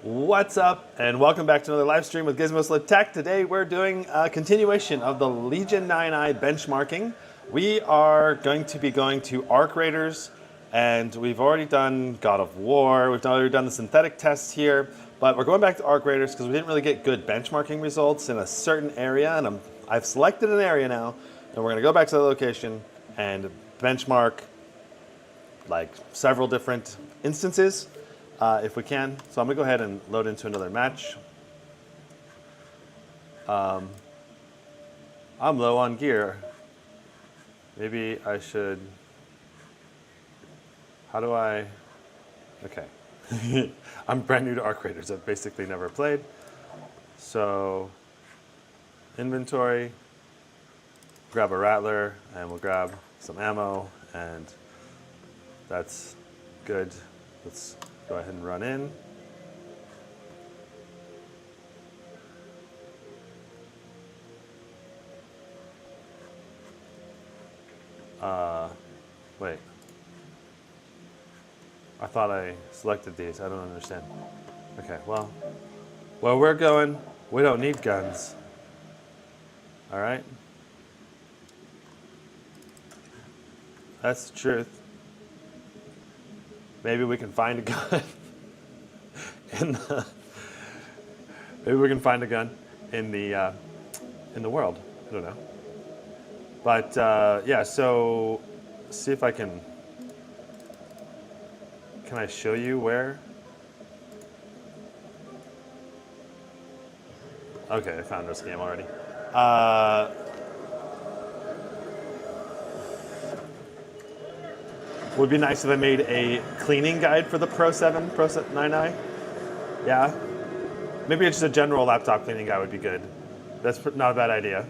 What's up, and welcome back to another live stream with Gizmo Tech. Today we're doing a continuation of the Legion 9i benchmarking. We are going to be going to Arc Raiders, and we've already done God of War, we've already done the synthetic tests here, but we're going back to Arc Raiders because we didn't really get good benchmarking results in a certain area, and I've selected an area now, and we're going to go back to the location and benchmark like several different instances. If we can. So I'm going to go ahead and load into another match. I'm low on gear. Maybe I should... How do I... Okay. I'm brand new to Arc Raiders. I've basically never played. So, inventory, grab a Rattler, and we'll grab some ammo, and that's good. Let's go ahead and run in. Wait. I thought I selected these. I don't understand. Okay, well, where we're going, we don't need guns. All right? That's the truth. Maybe we can find a gun maybe we can find a gun in the world. I don't know. But yeah, so see if I can I show you where? Okay, I found this game already. Would be nice if I made a cleaning guide for the Pro 9i. Yeah. Maybe it's just a general laptop cleaning guide would be good. That's not a bad idea.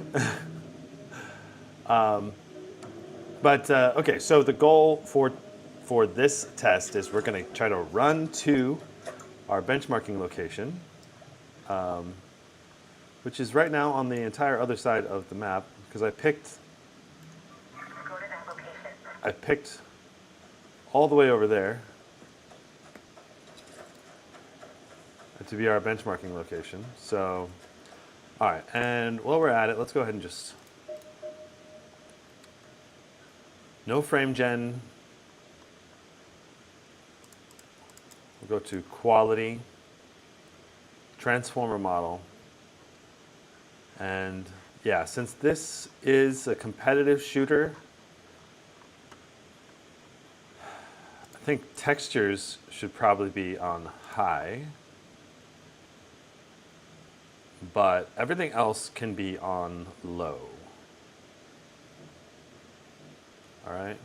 Okay, so the goal for this test is we're going to try to run to our benchmarking location, which is right now on the entire other side of the map, because I picked all the way over there to be our benchmarking location. So, all right, and while we're at it, let's go ahead and just, no frame gen. We'll go to quality, transformer model, and yeah, since this is a competitive shooter, I think textures should probably be on high, but everything else can be on low. All right.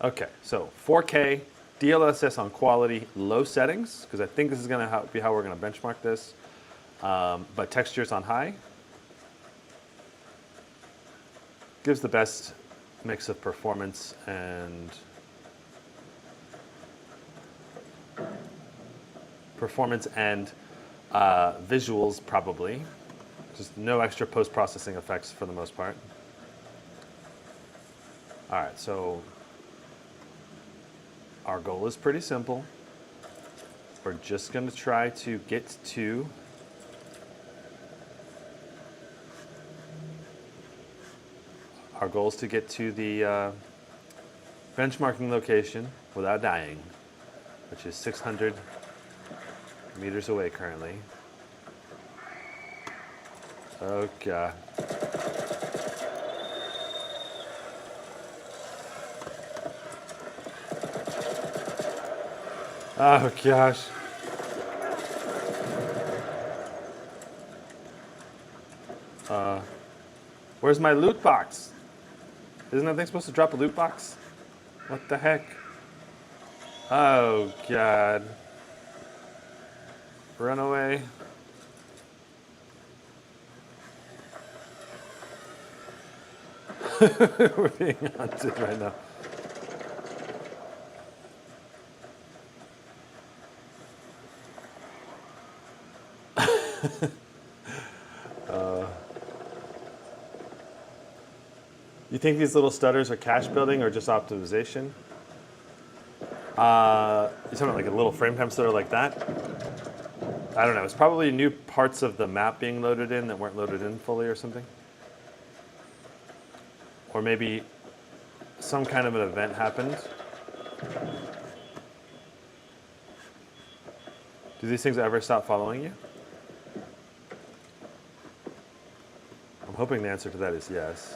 Okay, so 4K, DLSS on quality, low settings, because I think this is going to be how we're going to benchmark this, but textures on high. Gives the best mix of performance and visuals, probably. Just no extra post-processing effects for the most part. All right, so our goal is pretty simple. We're just going to try to get to the benchmarking location without dying, which is 600 meters away currently. Oh God. Oh gosh. Where's my loot box? Isn't that thing supposed to drop a loot box? What the heck? Oh God. Run away. We're being hunted right now. You think these little stutters are cache building or just optimization? You're talking about like a little frame time stutter like that? I don't know. It's probably new parts of the map being loaded in that weren't loaded in fully or something. Or maybe some kind of an event happened. Do these things ever stop following you? I'm hoping the answer to that is yes.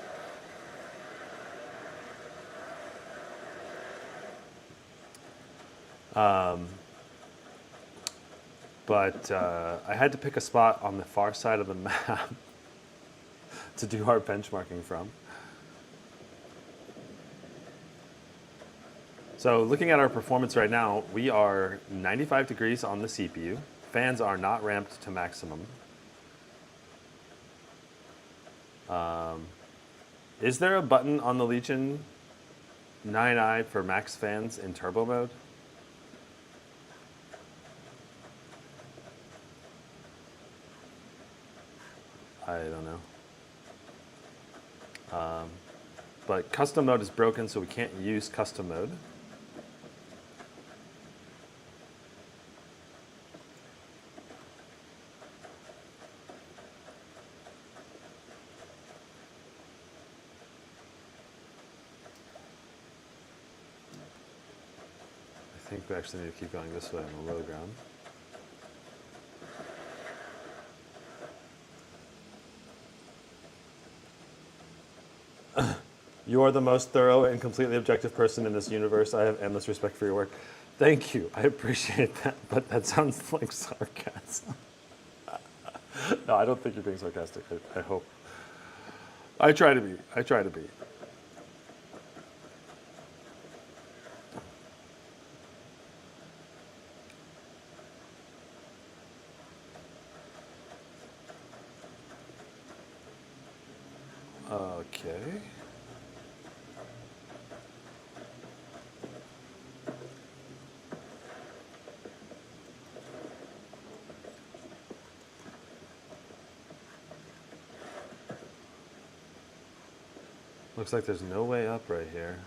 But I had to pick a spot on the far side of the map to do our benchmarking from. So looking at our performance right now, we are 95 degrees on the CPU. Fans are not ramped to maximum. Is there a button on the Legion 9i for max fans in turbo mode? I don't know. But custom mode is broken, so we can't use custom mode. I think we actually need to keep going this way on the low ground. You are the most thorough and completely objective person in this universe. I have endless respect for your work. Thank you. I appreciate that, but that sounds like sarcasm. No, I don't think you're being sarcastic. I hope. I try to be. I try to be. Okay. Looks like there's no way up right here.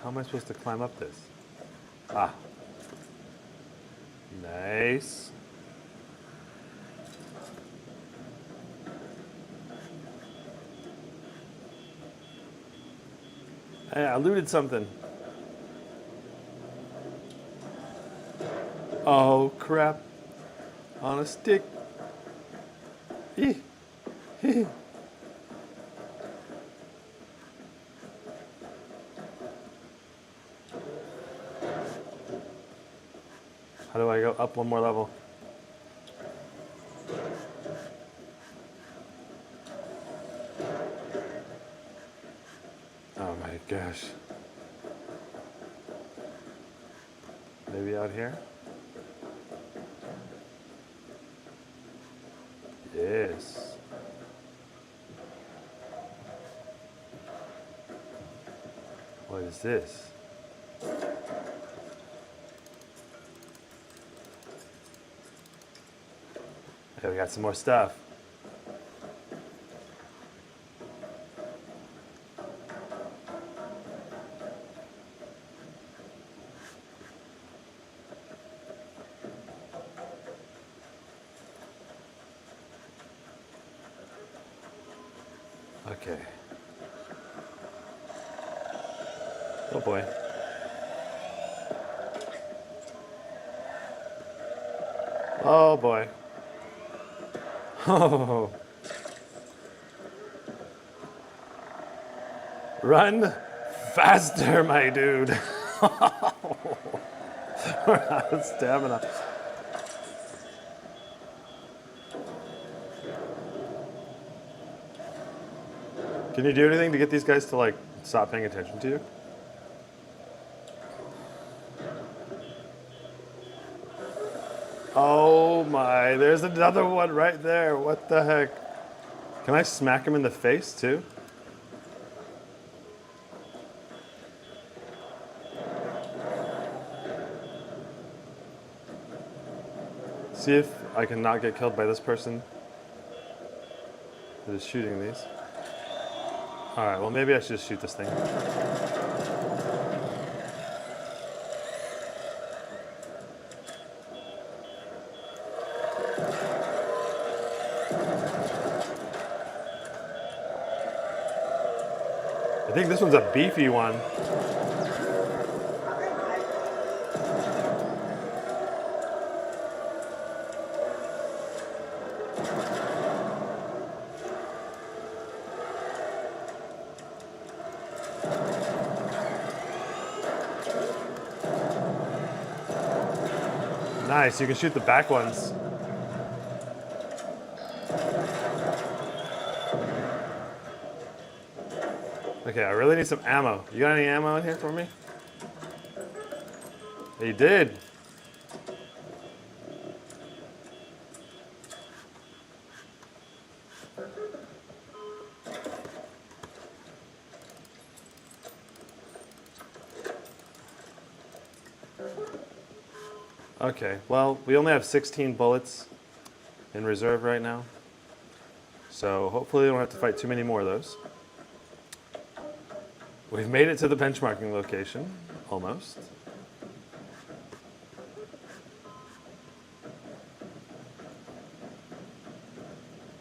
How am I supposed to climb up this? Ah. Nice. Hey, I looted something. Oh, crap. On a stick. Eeh. How do I go up one more level? Oh my gosh. Maybe out here? Yes. What is this? Okay, we got some more stuff. Okay. Oh boy. Oh boy. Oh. Run faster, my dude. We're out of stamina. Can you do anything to get these guys to like stop paying attention to you? Oh my, there's another one right there. What the heck? Can I smack him in the face too? See if I can not get killed by this person that is shooting these. All right, well maybe I should just shoot this thing. I think this one's a beefy one. Nice, you can shoot the back ones. Okay, I really need some ammo. You got any ammo in here for me? You did. Okay, well, we only have 16 bullets in reserve right now. So hopefully we don't have to fight too many more of those. We've made it to the benchmarking location, almost.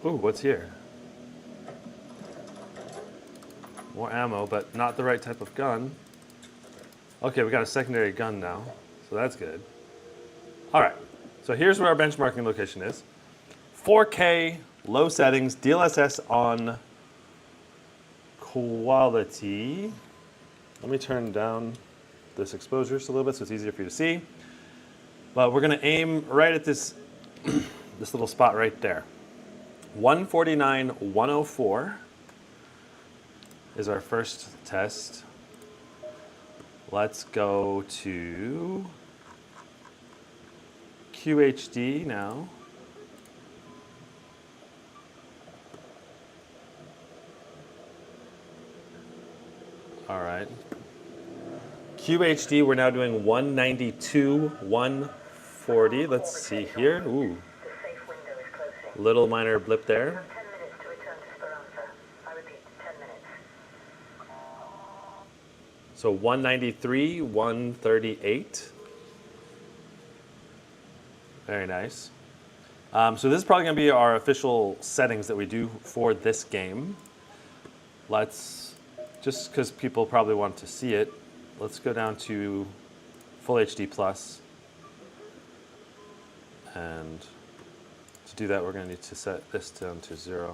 Ooh, what's here? More ammo, but not the right type of gun. Okay, we got a secondary gun now, so that's good. All right, so here's where our benchmarking location is. 4K, low settings, DLSS on quality. Let me turn down this exposure just a little bit so it's easier for you to see. But we're gonna aim right at this, this little spot right there. 149, 104 is our first test. Let's go to QHD now. All right. QHD, we're now doing 192, 140. Let's see here. Ooh. Little minor blip there. 10 minutes to return to Speranza. I repeat, 10 minutes. So 193, 138. Very nice. So this is probably going to be our official settings that we do for this game. Let's, just because people probably want to see it, let's go down to Full HD Plus. And to do that, we're going to need to set this down to 0.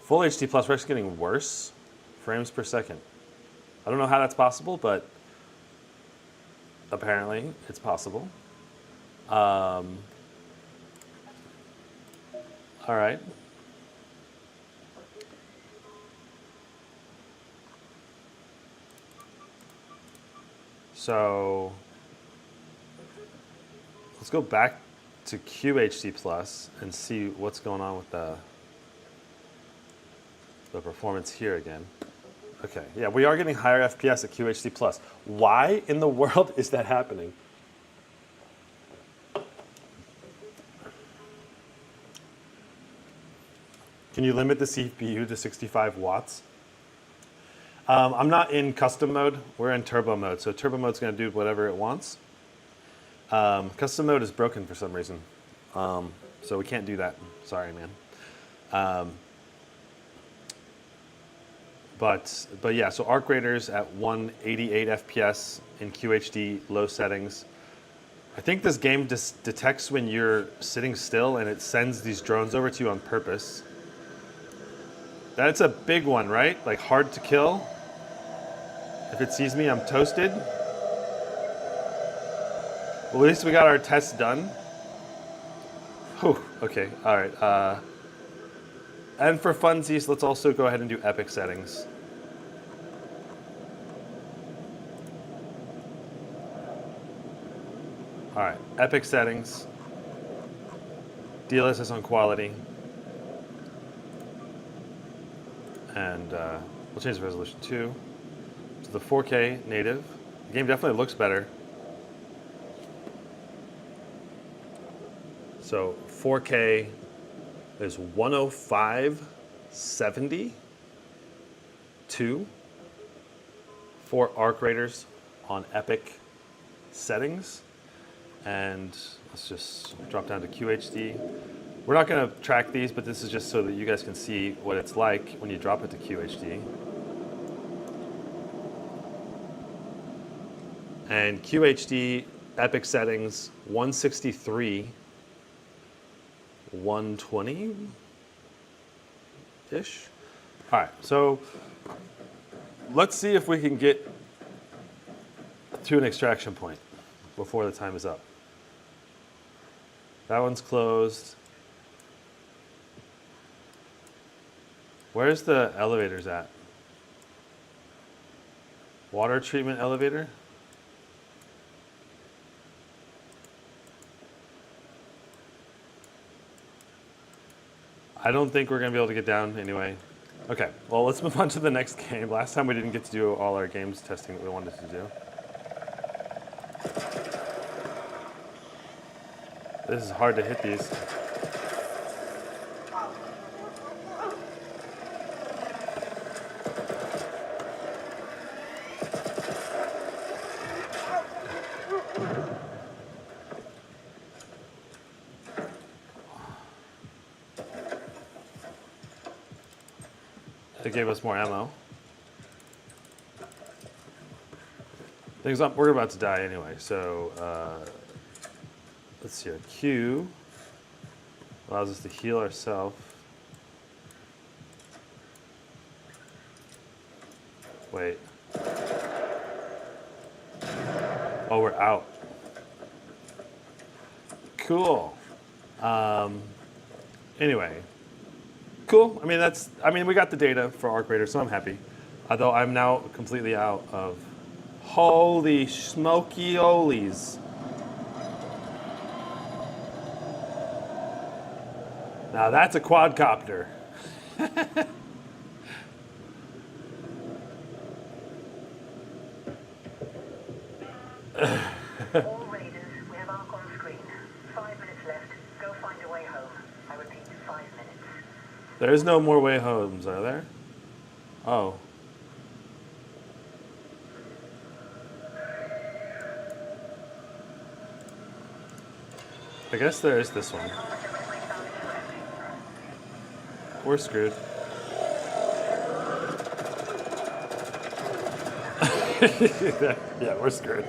Full HD Plus, we're actually getting worse frames per second. I don't know how that's possible, but apparently it's possible. All right. So let's go back to QHD Plus and see what's going on with the performance here again. Okay, yeah, we are getting higher FPS at QHD Plus. Why in the world is that happening? Can you limit the CPU to 65 watts? I'm not in custom mode. We're in turbo mode. So turbo mode's going to do whatever it wants. Custom mode is broken for some reason. So we can't do that. Sorry, man. But yeah, so Arc Raiders at 188 FPS in QHD, low settings. I think this game just detects when you're sitting still and it sends these drones over to you on purpose. That's a big one, right? Like hard to kill. If it sees me, I'm toasted. Well, at least we got our test done. Whew, okay, all right. And for funsies, let's also go ahead and do epic settings. All right, epic settings. DLSS on quality. And we'll change the resolution to the 4K native. The game definitely looks better. So 4K is 105/70 for Arc Raiders on epic settings. And let's just drop down to QHD. We're not going to track these, but this is just so that you guys can see what it's like when you drop it to QHD. And QHD epic settings 163, 120-ish. All right, so let's see if we can get to an extraction point before the time is up. That one's closed. Where's the elevators at? Water treatment elevator? I don't think we're going to be able to get down anyway. Okay, well, let's move on to the next game. Last time we didn't get to do all our games testing that we wanted to do. This is hard to hit these. It gave us more ammo. We're about to die anyway, so let's see here. Q allows us to heal ourselves. Wait. Oh, we're out. Cool. Anyway. Cool. I mean, we got the data for Arc Raider, so I'm happy. Although I'm now completely out of. Holy smoky olies. Now that's a quadcopter. All raiders, we have Arc on screen. 5 minutes left. Go find a way home. I repeat, 5 minutes. There's no more way homes, are there? Oh. I guess there is this one. We're screwed. Yeah, we're screwed.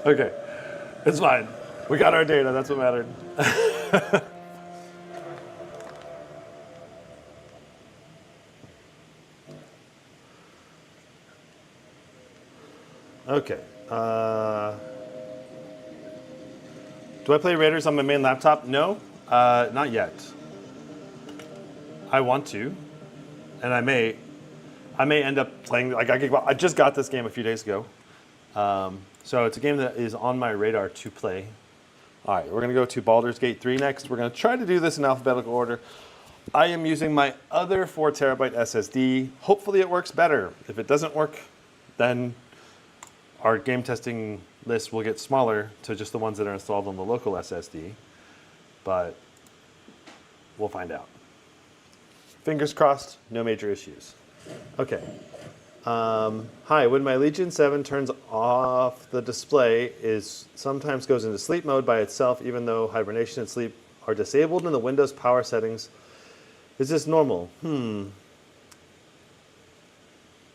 Okay, it's fine. We got our data, that's what mattered. Okay. Do I play Raiders on my main laptop? No, not yet. I want to, and I may end up playing. Like I just got this game a few days ago, so it's a game that is on my radar to play. All right, we're gonna go to Baldur's Gate 3 next. We're gonna try to do this in alphabetical order. I am using my other 4 terabyte SSD. Hopefully it works better. If it doesn't work, then our game testing list will get smaller to just the ones that are installed on the local SSD, but we'll find out. Fingers crossed, no major issues. Okay. Hi, when my Legion 7 turns off the display, sometimes goes into sleep mode by itself, even though hibernation and sleep are disabled in the Windows power settings. Is this normal?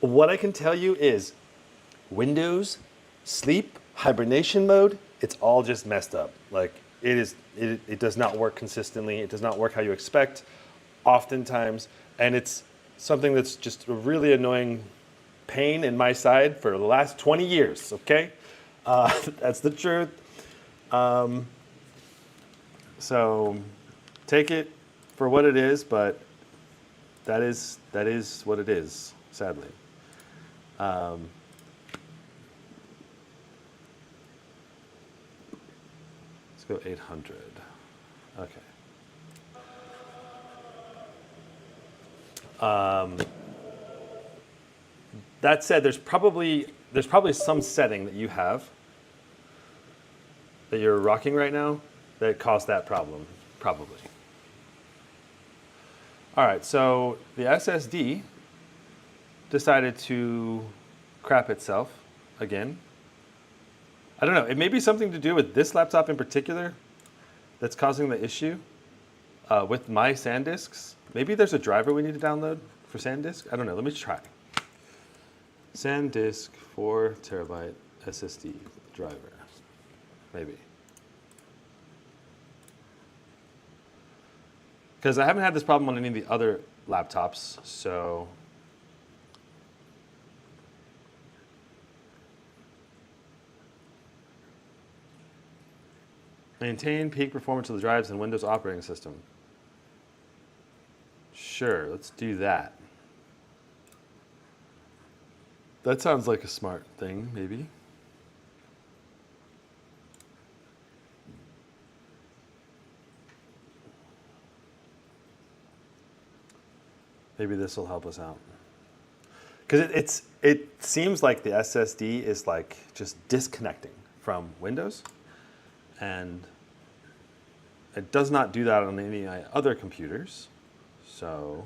What I can tell you is Windows, sleep, hibernation mode, it's all just messed up. Like it does not work consistently. It does not work how you expect oftentimes. And it's something that's just a really annoying pain in my side for the last 20 years, okay? That's the truth. So take it for what it is, but that is what it is, sadly. Let's go 800. Okay. That said, there's probably some setting that you have that you're rocking right now that caused that problem, probably. All right, so the SSD decided to crap itself again. I don't know, it may be something to do with this laptop in particular. that's causing the issue with my SanDisks. Maybe there's a driver we need to download for SanDisk. I don't know. Let me try. SanDisk 4 terabyte SSD driver. Maybe. Because I haven't had this problem on any of the other laptops, so. Maintain peak performance of the drives in Windows operating system. Sure, let's do that. That sounds like a smart thing, maybe. Maybe this will help us out. Because it seems like the SSD is like just disconnecting from Windows. And it does not do that on any other computers. So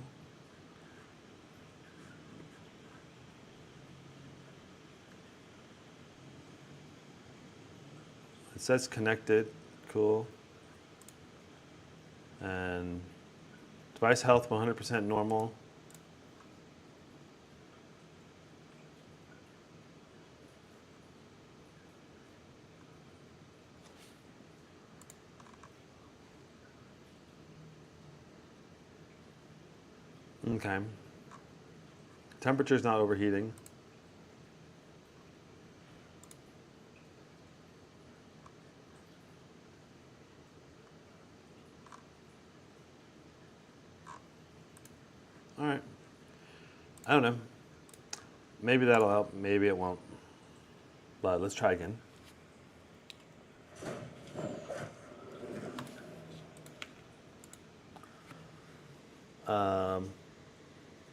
it says connected, cool. And device health 100% normal. Okay. Temperature's not overheating. All right. I don't know. Maybe that'll help. Maybe it won't. But let's try again.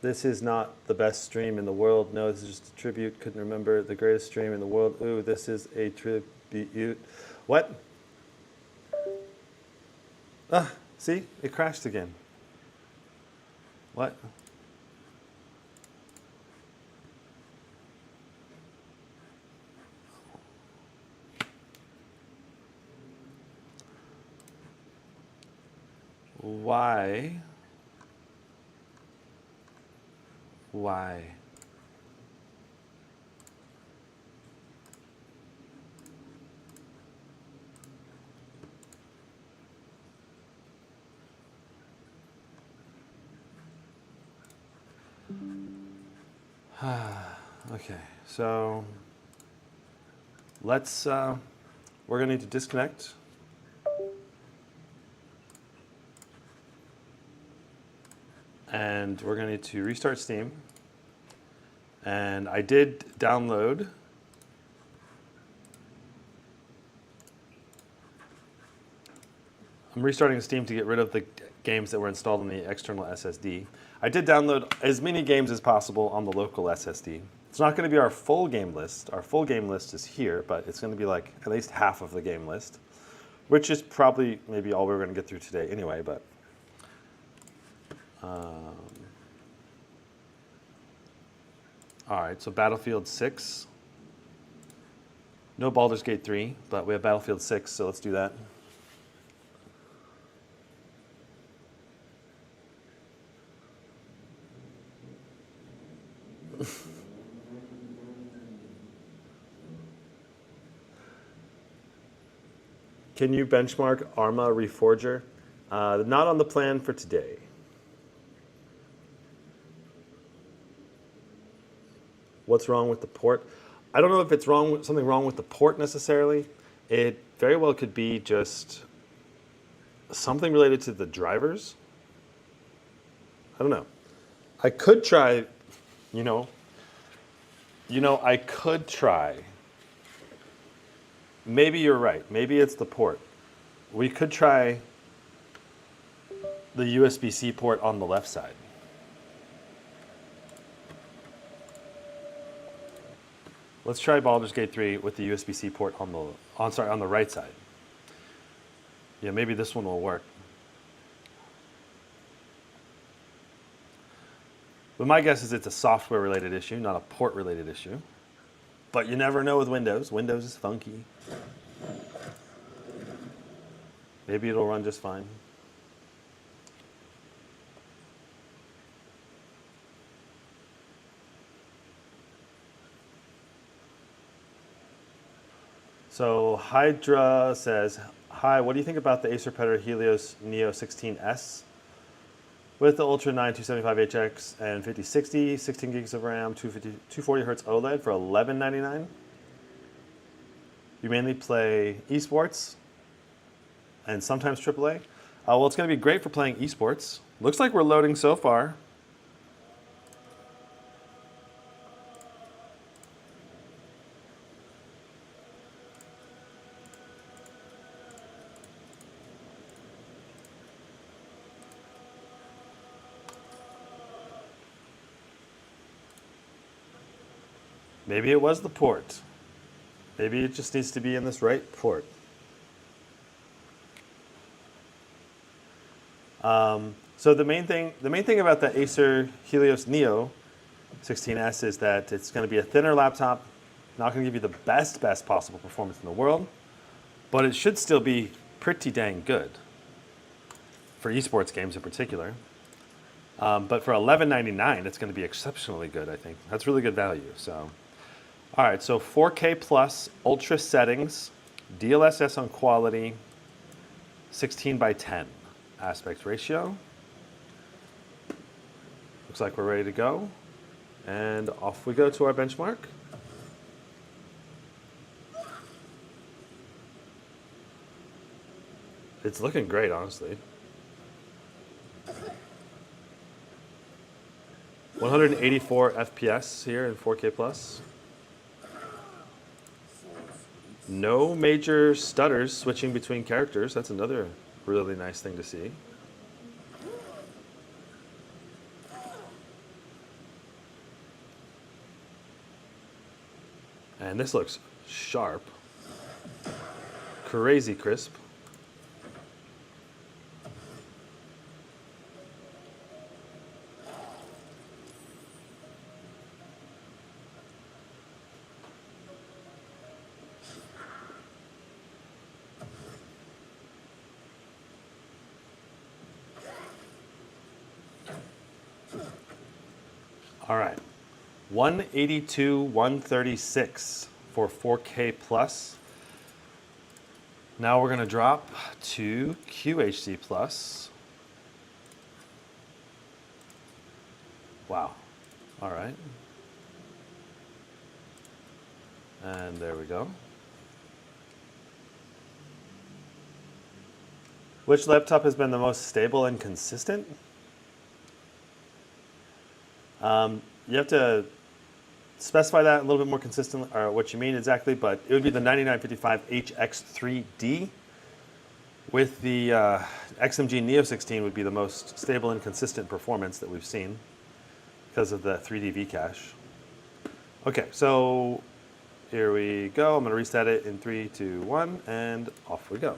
This is not the best stream in the world. No, this is just a tribute. Couldn't remember the greatest stream in the world. Ooh, this is a tribute. What? Ah, see? It crashed again. What? Why? Why? Okay, so let's, we're gonna need to disconnect. And we're gonna need to restart Steam. And I did download I'm restarting Steam to get rid of the games that were installed on the external SSD. I did download as many games as possible on the local SSD. It's not going to be our full game list. Our full game list is here, but it's going to be like at least half of the game list, which is probably maybe all we're going to get through today anyway, but all right, so Battlefield 6. No Baldur's Gate 3, but we have Battlefield 6, so let's do that. Can you benchmark Arma Reforger? Not on the plan for today. What's wrong with the port? I don't know if it's something wrong with the port necessarily. It very well could be just something related to the drivers. I don't know. I could try, I could try. Maybe you're right. Maybe it's the port. We could try the USB-C port on the left side. Let's try Baldur's Gate 3 with the USB-C port on the right side. Yeah, maybe this one will work. But my guess is it's a software-related issue, not a port-related issue. But you never know with Windows. Windows is funky. Maybe it'll run just fine. So Hydra says, hi, what do you think about the Acer Predator Helios Neo 16S? With the Ultra 9 275HX and 5060, 16 gigs of RAM, 240 hertz OLED for $11.99. You mainly play esports and sometimes AAA. Well, it's going to be great for playing esports. Looks like we're loading so far. Maybe it was the port. Maybe it just needs to be in this right port. So the main thing about the Acer Helios Neo 16S is that it's going to be a thinner laptop, not going to give you the best possible performance in the world, but it should still be pretty dang good for esports games in particular. But for $11.99, it's going to be exceptionally good, I think. That's really good value. So, all right, so 4K plus, ultra settings, DLSS on quality, 16:10 aspect ratio. Looks like we're ready to go. And off we go to our benchmark. It's looking great, honestly. 184 FPS here in 4K plus. No major stutters switching between characters. That's another really nice thing to see. And this looks sharp. Crazy crisp. All right, 182, 136 for 4K plus. Now we're gonna drop to QHD plus. Wow, all right. And there we go. Which laptop has been the most stable and consistent? You have to specify that a little bit more consistently, or what you mean exactly, but it would be the 9955HX3D with the XMG Neo 16 would be the most stable and consistent performance that we've seen because of the 3D V cache. Okay, so here we go. I'm going to reset it in 3, 2, 1, and off we go.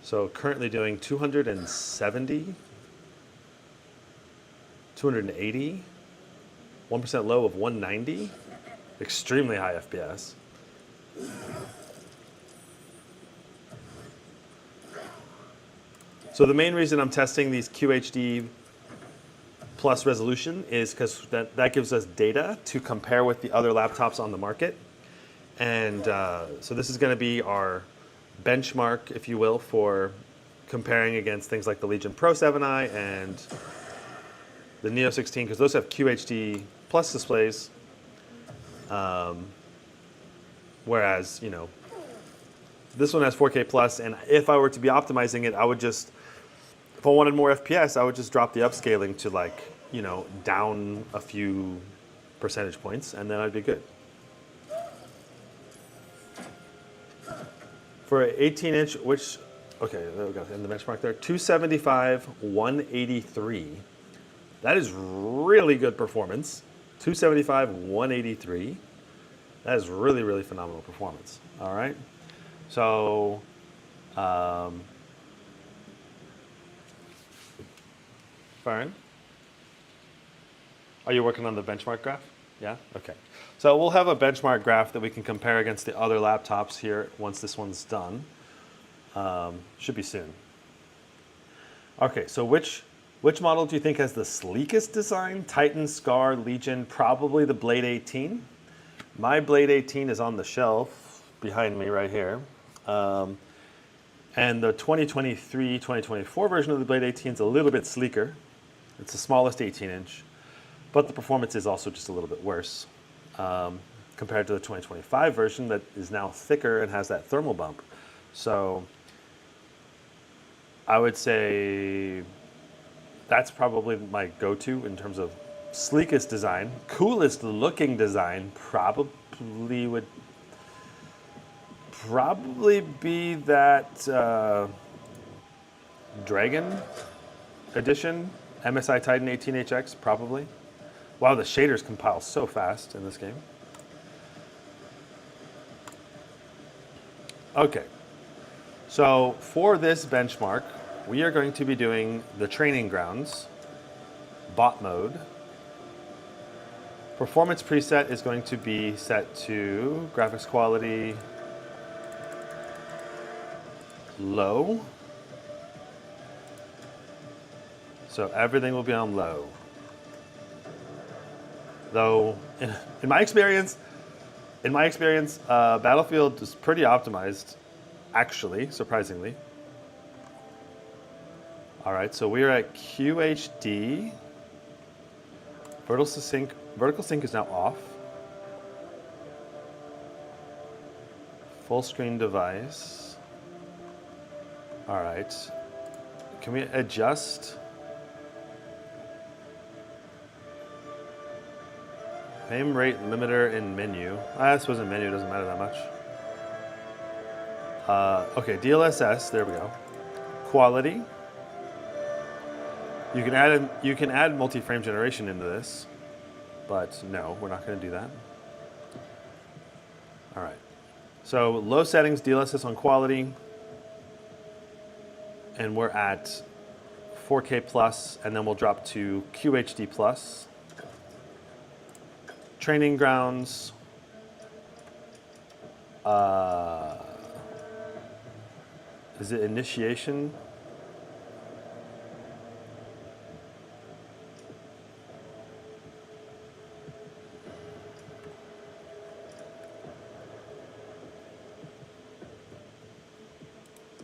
So currently doing 270. 280, 1% low of 190, extremely high FPS. So the main reason I'm testing these QHD plus resolution is because that gives us data to compare with the other laptops on the market. And so this is going to be our benchmark, if you will, for comparing against things like the Legion Pro 7i and the Neo 16, because those have QHD plus displays, whereas, you know, this one has 4K plus, and if I were to be optimizing it, I would just, if I wanted more FPS, I would just drop the upscaling to, like, you know, down a few percentage points, and then I'd be good. For an 18-inch, which, okay, there we go, in the benchmark there, 275, 183. That is really good performance. 275, 183. That is really, really phenomenal performance. All right. So, Fern, are you working on the benchmark graph? Yeah? Okay. So we'll have a benchmark graph that we can compare against the other laptops here once this one's done. Should be soon. Okay, so which model do you think has the sleekest design? Titan, Scar, Legion, probably the Blade 18. My Blade 18 is on the shelf behind me right here. And the 2023-2024 version of the Blade 18 is a little bit sleeker. It's the smallest 18-inch, but the performance is also just a little bit worse compared to the 2025 version that is now thicker and has that thermal bump. So I would say that's probably my go-to in terms of sleekest design. Coolest looking design would probably be that Dragon edition, MSI Titan 18HX, probably. Wow, the shaders compile so fast in this game. Okay, so for this benchmark, we are going to be doing the training grounds, bot mode. Performance preset is going to be set to graphics quality low. So everything will be on low. Though, in my experience, Battlefield is pretty optimized, actually, surprisingly. All right, so we are at QHD. Vertical sync is now off. Full screen device. All right. Can we adjust? Frame rate limiter in menu. This wasn't menu, it doesn't matter that much. Okay, DLSS, there we go. Quality. You can add multi-frame generation into this, but no, we're not going to do that. All right. So low settings, DLSS on quality, and we're at 4K plus, and then we'll drop to QHD plus. Training grounds. Is it initiation?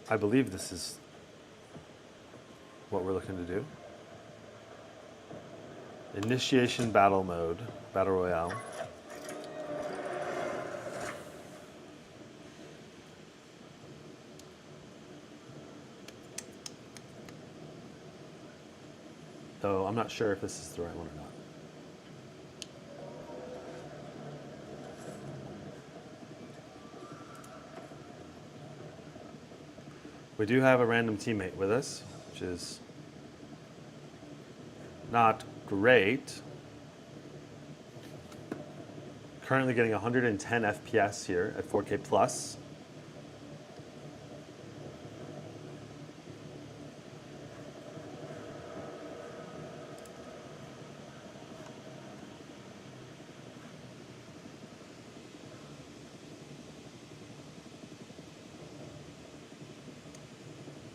I believe this is what we're looking to do. Initiation battle mode, battle royale. Though I'm not sure if this is the right one or not. We do have a random teammate with us, which is not great. Currently getting 110 FPS here at 4K plus.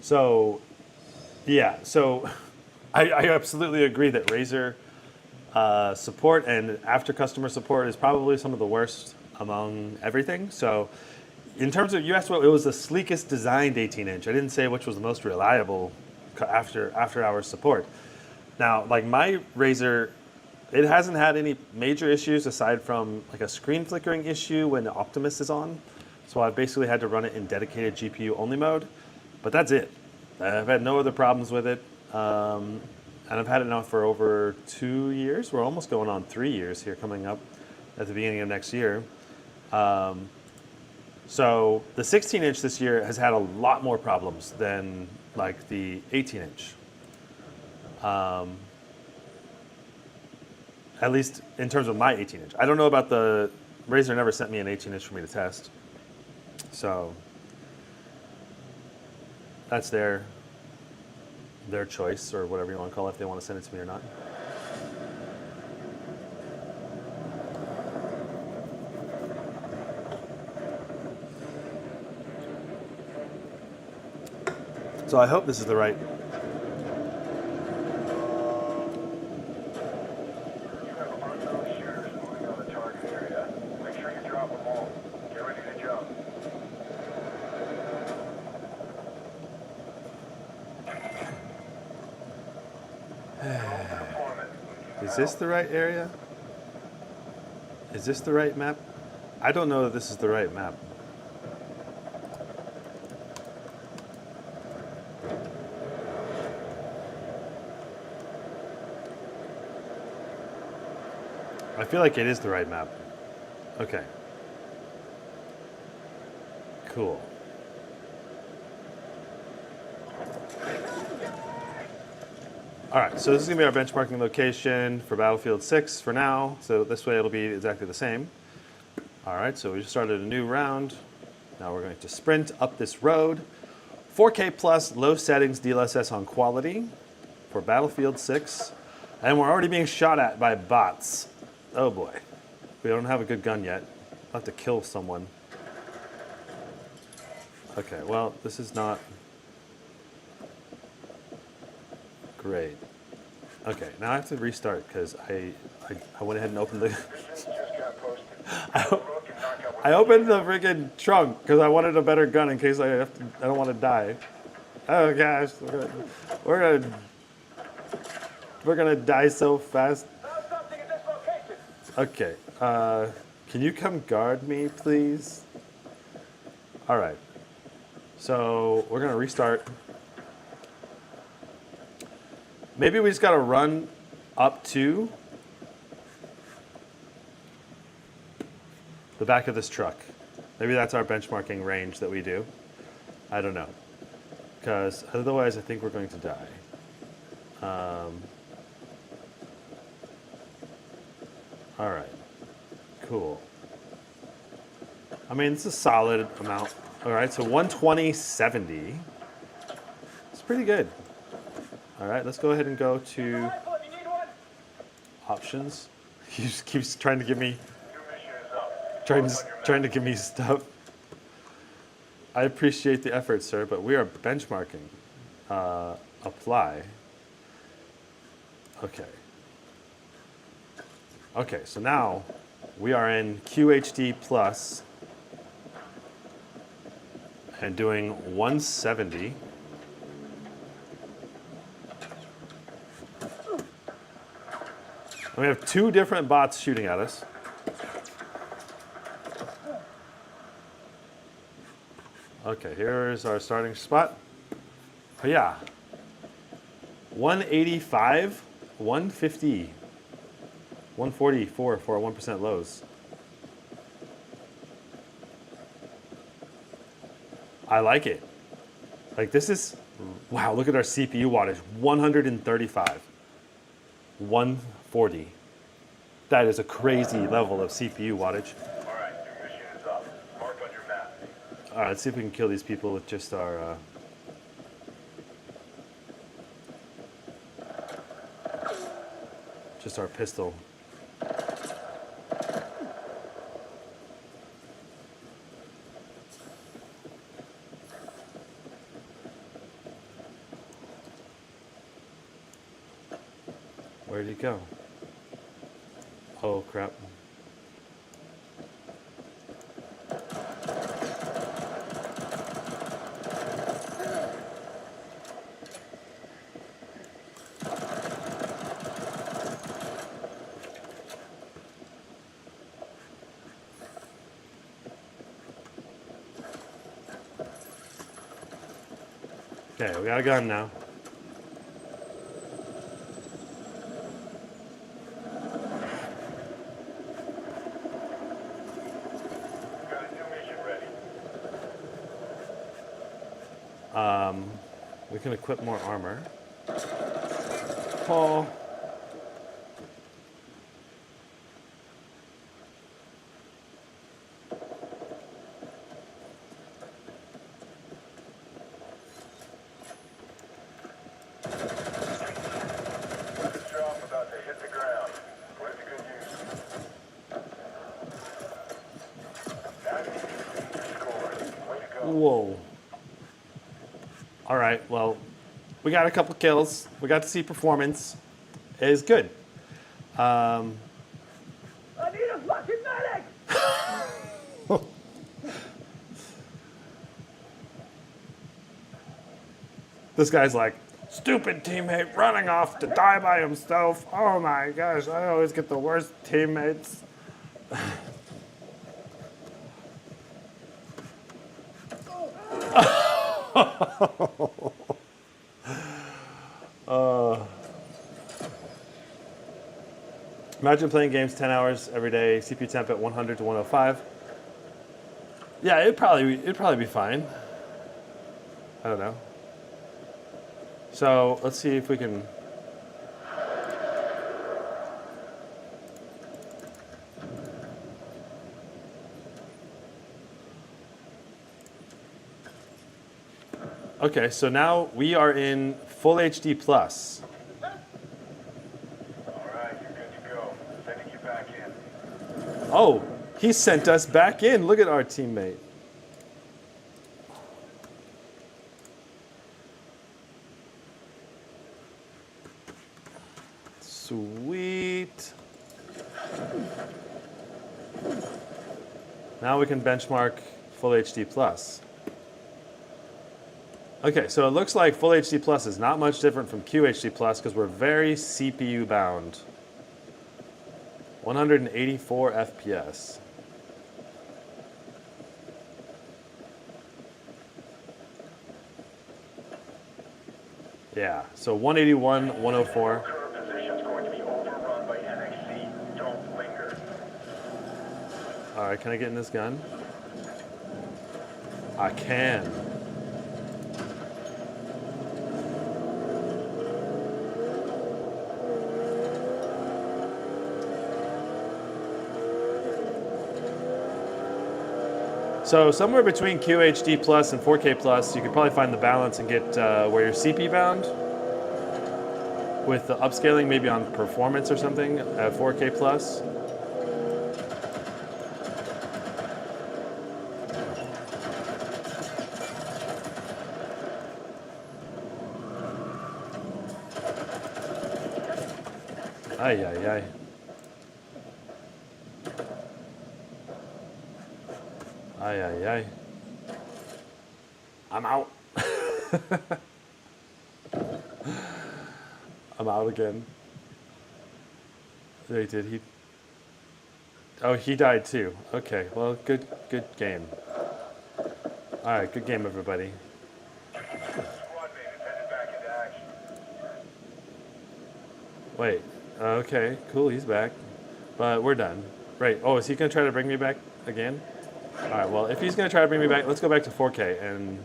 So, yeah, so I absolutely agree that Razer support and after customer support is probably some of the worst among everything. So in terms of, you asked what it was the sleekest designed 18-inch. I didn't say which was the most reliable after hours support. Now, like my Razer, it hasn't had any major issues aside from like a screen flickering issue when the Optimus is on. So I've basically had to run it in dedicated GPU only mode, but that's it. I've had no other problems with it. And I've had it now for over 2 years. We're almost going on 3 years here coming up at the beginning of next year. So the 16-inch this year has had a lot more problems than like the 18-inch. At least in terms of my 18-inch. I don't know about the, Razer never sent me an 18-inch for me to test. So that's their choice, or whatever you want to call it, if they want to send it to me or not. So I hope this is the right. You have unknown shooters moving on the target area. Make sure you drop them all. Get ready to jump. Is this the right area? Is this the right map? I don't know that this is the right map. I feel like it is the right map. Okay. Cool. All right, so this is gonna be our benchmarking location for Battlefield 6 for now. So this way it'll be exactly the same. All right, so we just started a new round. Now we're going to sprint up this road. 4K plus, low settings, DLSS on quality for Battlefield 6. And we're already being shot at by bots. Oh boy. We don't have a good gun yet. I'll have to kill someone. Okay, well, this is not great. Okay, now I have to restart because I went ahead and opened the... Just got posted. I opened the friggin' trunk because I wanted a better gun in case I don't want to die. Oh gosh, we're gonna die so fast. Okay, can you come guard me, please? All right, so we're gonna restart. Maybe we just gotta run up to the back of this truck. Maybe that's our benchmarking range that we do. I don't know. Because otherwise I think we're going to die. All right, cool. I mean, it's a solid amount. All right, so 120/70. It's pretty good. All right, let's go ahead and go to options. He just keeps trying to give me, trying to give me stuff. I appreciate the effort, sir, but we are benchmarking. Apply. Okay. Okay, so now we are in QHD plus and doing 170. And we have two different bots shooting at us. Okay, here's our starting spot. Oh yeah. 185, 150, 144 for 1% lows. I like it. Like this is, wow, look at our CPU wattage, 135, 140. That is a crazy level of CPU wattage. All right, your mission is up. Mark on your map. All right, let's see if we can kill these people with just our, pistol. Where'd he go? Oh, crap. Okay, we got a gun now. Got a new mission ready. We can equip more armor. Oh. Drop about to hit the ground. Put it to good use. That is your score. Way to go. Whoa. All right, well, we got a couple kills. We got to see performance. It is good. I need a fucking medic! This guy's like, stupid teammate running off to die by himself. Oh my gosh, I always get the worst teammates. Imagine playing games 10 hours every day, CPU temp at 100 to 105. Yeah, it'd probably be fine. I don't know. So let's see if we can. Okay, so now we are in full HD plus. All right, you're good to go. Sending you back in. Oh, he sent us back in. Look at our teammate. Sweet. Now we can benchmark full HD plus. Okay, so it looks like full HD plus is not much different from QHD plus because we're very CPU bound. 184 FPS. Yeah, so 181, 104. Current position's going to be overrun by NXC. Don't linger. All right, can I get in this gun? I can. So somewhere between QHD plus and 4K plus, you could probably find the balance and get where you're CP bound. With the upscaling maybe on performance or something at 4K plus. Ay, ay, ay. Ay, ay, ay. I'm out. I'm out again. Wait, did he? Oh, he died too. Okay, well, good game. All right, good game, everybody. Squad mate is headed back into action. Wait, okay, cool, he's back. But we're done. Right, oh, is he gonna try to bring me back again? All right, well, if he's gonna try to bring me back, let's go back to 4K. And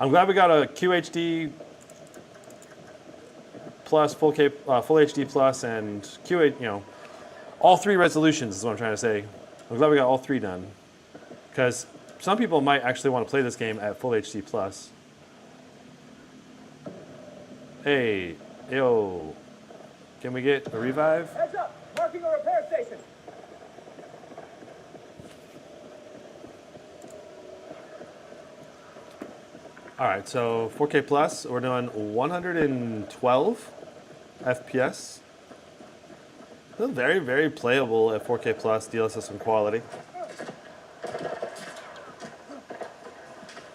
I'm glad we got a QHD plus, full HD plus, and QH, all three resolutions is what I'm trying to say. I'm glad we got all three done. Because some people might actually want to play this game at full HD plus. Hey, yo, can we get a revive? Heads up! Marking a repair station! All right, so 4K plus, we're doing 112 FPS. Still very, very playable at 4K plus, DLSS and quality.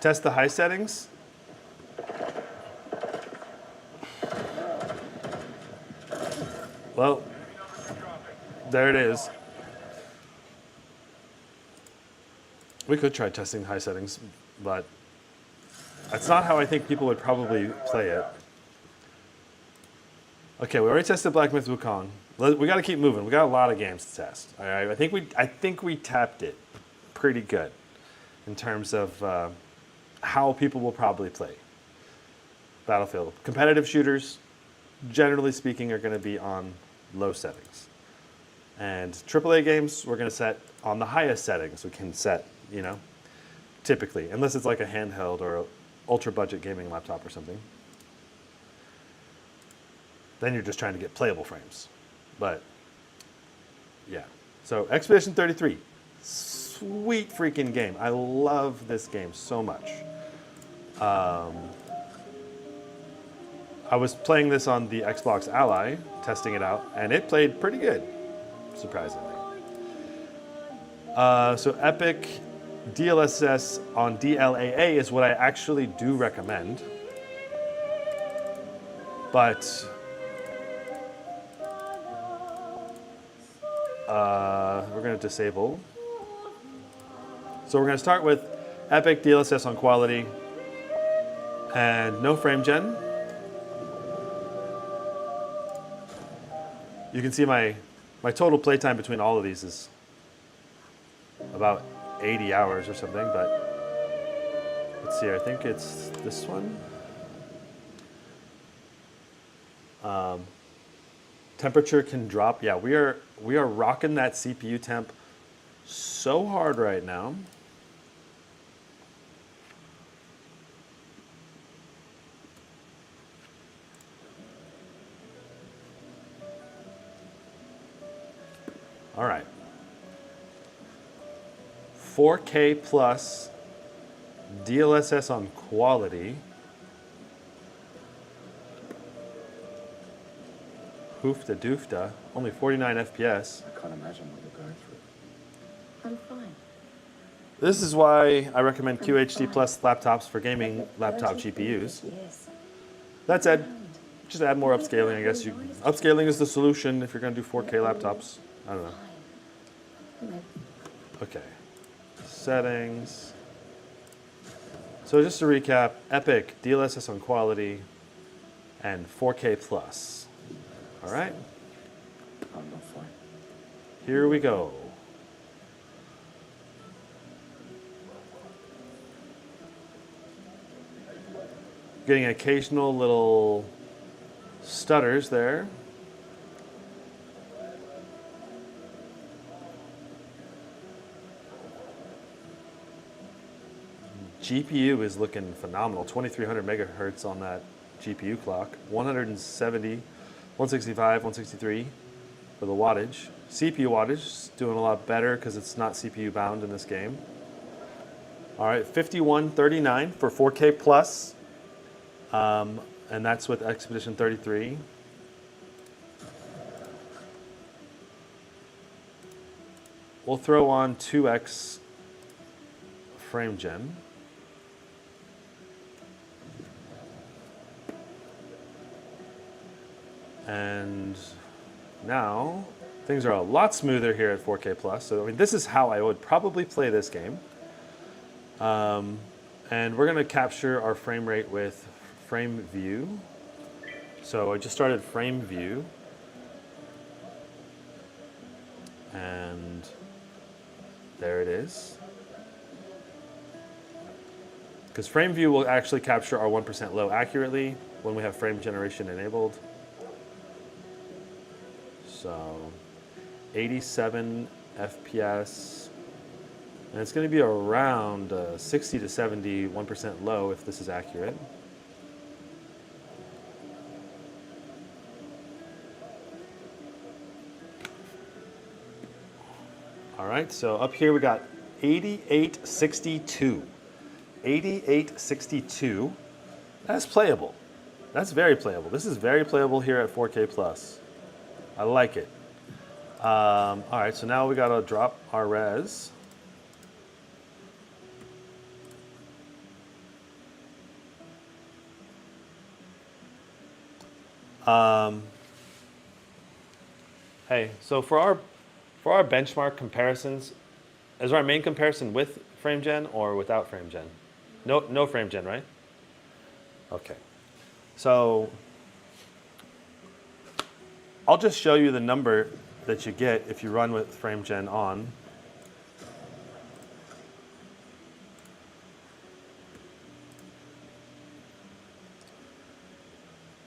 Test the high settings. Well, there it is. We could try testing high settings, but that's not how I think people would probably play it. Okay, we already tested Black Myth Wukong. We got to keep moving. We got a lot of games to test. All right, I think we tapped it pretty good in terms of how people will probably play Battlefield. Competitive shooters, generally speaking, are going to be on low settings, and AAA games we're going to set on the highest settings we can set. Typically, unless it's like a handheld or a ultra budget gaming laptop or something. Then you're just trying to get playable frames. But yeah. So Expedition 33, sweet freaking game. I love this game so much. I was playing this on the Xbox Ally, testing it out, and it played pretty good, surprisingly. So Epic DLSS on DLAA is what I actually do recommend. But we're going to disable. So we're going to start with Epic DLSS on quality and no frame gen. You can see my total playtime between all of these is about 80 hours or something, but let's see, I think it's this one. Temperature can drop. Yeah, we are rocking that CPU temp so hard right now. All right. 4K plus DLSS on quality. Hoofta doofta. Only 49 FPS. I can't imagine what you're going through. I'm fine. This is why I recommend QHD Plus laptops for gaming laptop GPUs. Yes. That said, just add more upscaling, I guess. Upscaling is the solution if you're going to do 4K laptops. I don't know. Okay. Settings. So just to recap, Epic, DLSS on quality, and 4K plus. All right, I'm not fine. here we go. Getting occasional little stutters there. GPU is looking phenomenal. 2300 megahertz on that GPU clock. 170, 165, 163 for the wattage. CPU wattage is doing a lot better because it's not CPU bound in this game. All right, 5139 for 4K plus. And that's with Expedition 33. We'll throw on 2x frame gen. And now things are a lot smoother here at 4K plus. So I mean, this is how I would probably play this game. And we're going to capture our frame rate with frame view. So I just started frame view. And there it is. Because frame view will actually capture our 1% low accurately when we have frame generation enabled. So 87 FPS. And it's going to be around 60 to 70, 1% low if this is accurate. All right, so up here we got 8862. 8862. That's playable. That's very playable. This is very playable here at 4K plus. I like it. All right, so now we got to drop our res. Hey, so for our benchmark comparisons, is our main comparison with frame gen or without frame gen? No frame gen, right? Okay. So I'll just show you the number that you get if you run with frame gen on.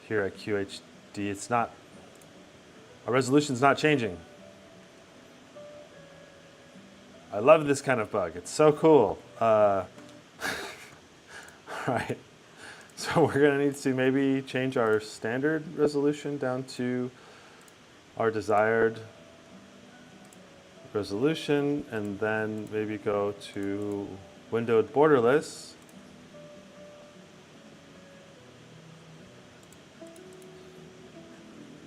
Here at QHD, it's not, our resolution's not changing. I love this kind of bug. It's so cool. All right. So we're going to need to maybe change our standard resolution down to our desired resolution, and then maybe go to windowed borderless.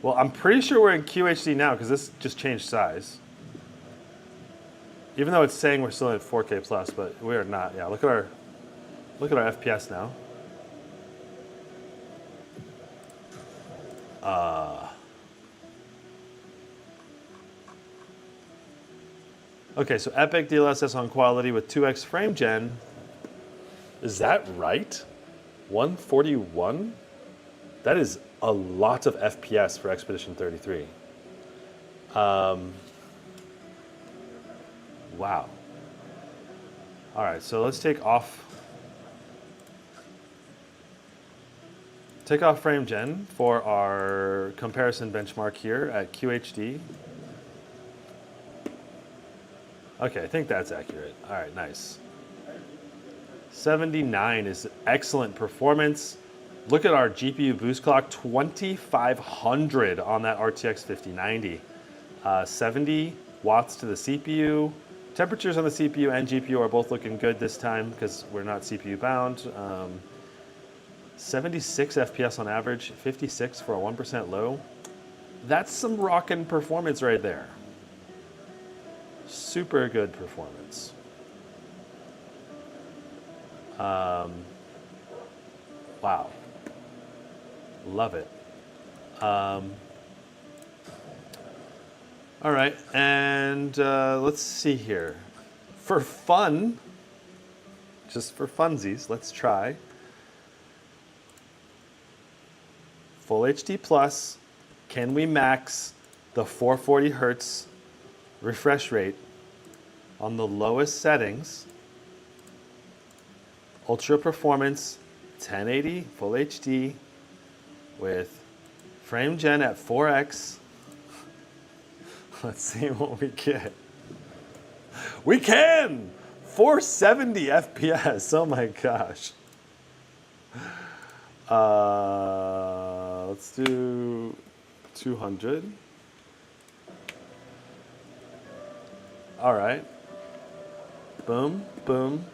Well, I'm pretty sure we're in QHD now because this just changed size. Even though it's saying we're still at 4K plus, but we are not. Yeah, look at our FPS now. Okay, so epic DLSS on quality with 2x frame gen. Is that right? 141? That is a lot of FPS for Expedition 33. Wow. All right, so let's take off frame gen for our comparison benchmark here at QHD. Okay, I think that's accurate. All right, nice. 79 is excellent performance. Look at our GPU boost clock, 2500 on that RTX 5090. 70 watts to the CPU. Temperatures on the CPU and GPU are both looking good this time because we're not CPU bound. 76 FPS on average, 56 for a 1% low. That's some rockin' performance right there. Super good performance. Wow. Love it. All right, and let's see here. For fun, just for funsies, let's try Full HD Plus. Can we max the 440 hertz refresh rate on the lowest settings? Ultra performance, 1080 Full HD with frame gen at 4x. Let's see what we get. We can! 470 FPS, oh my gosh. Let's do 200. All right. Boom, boom.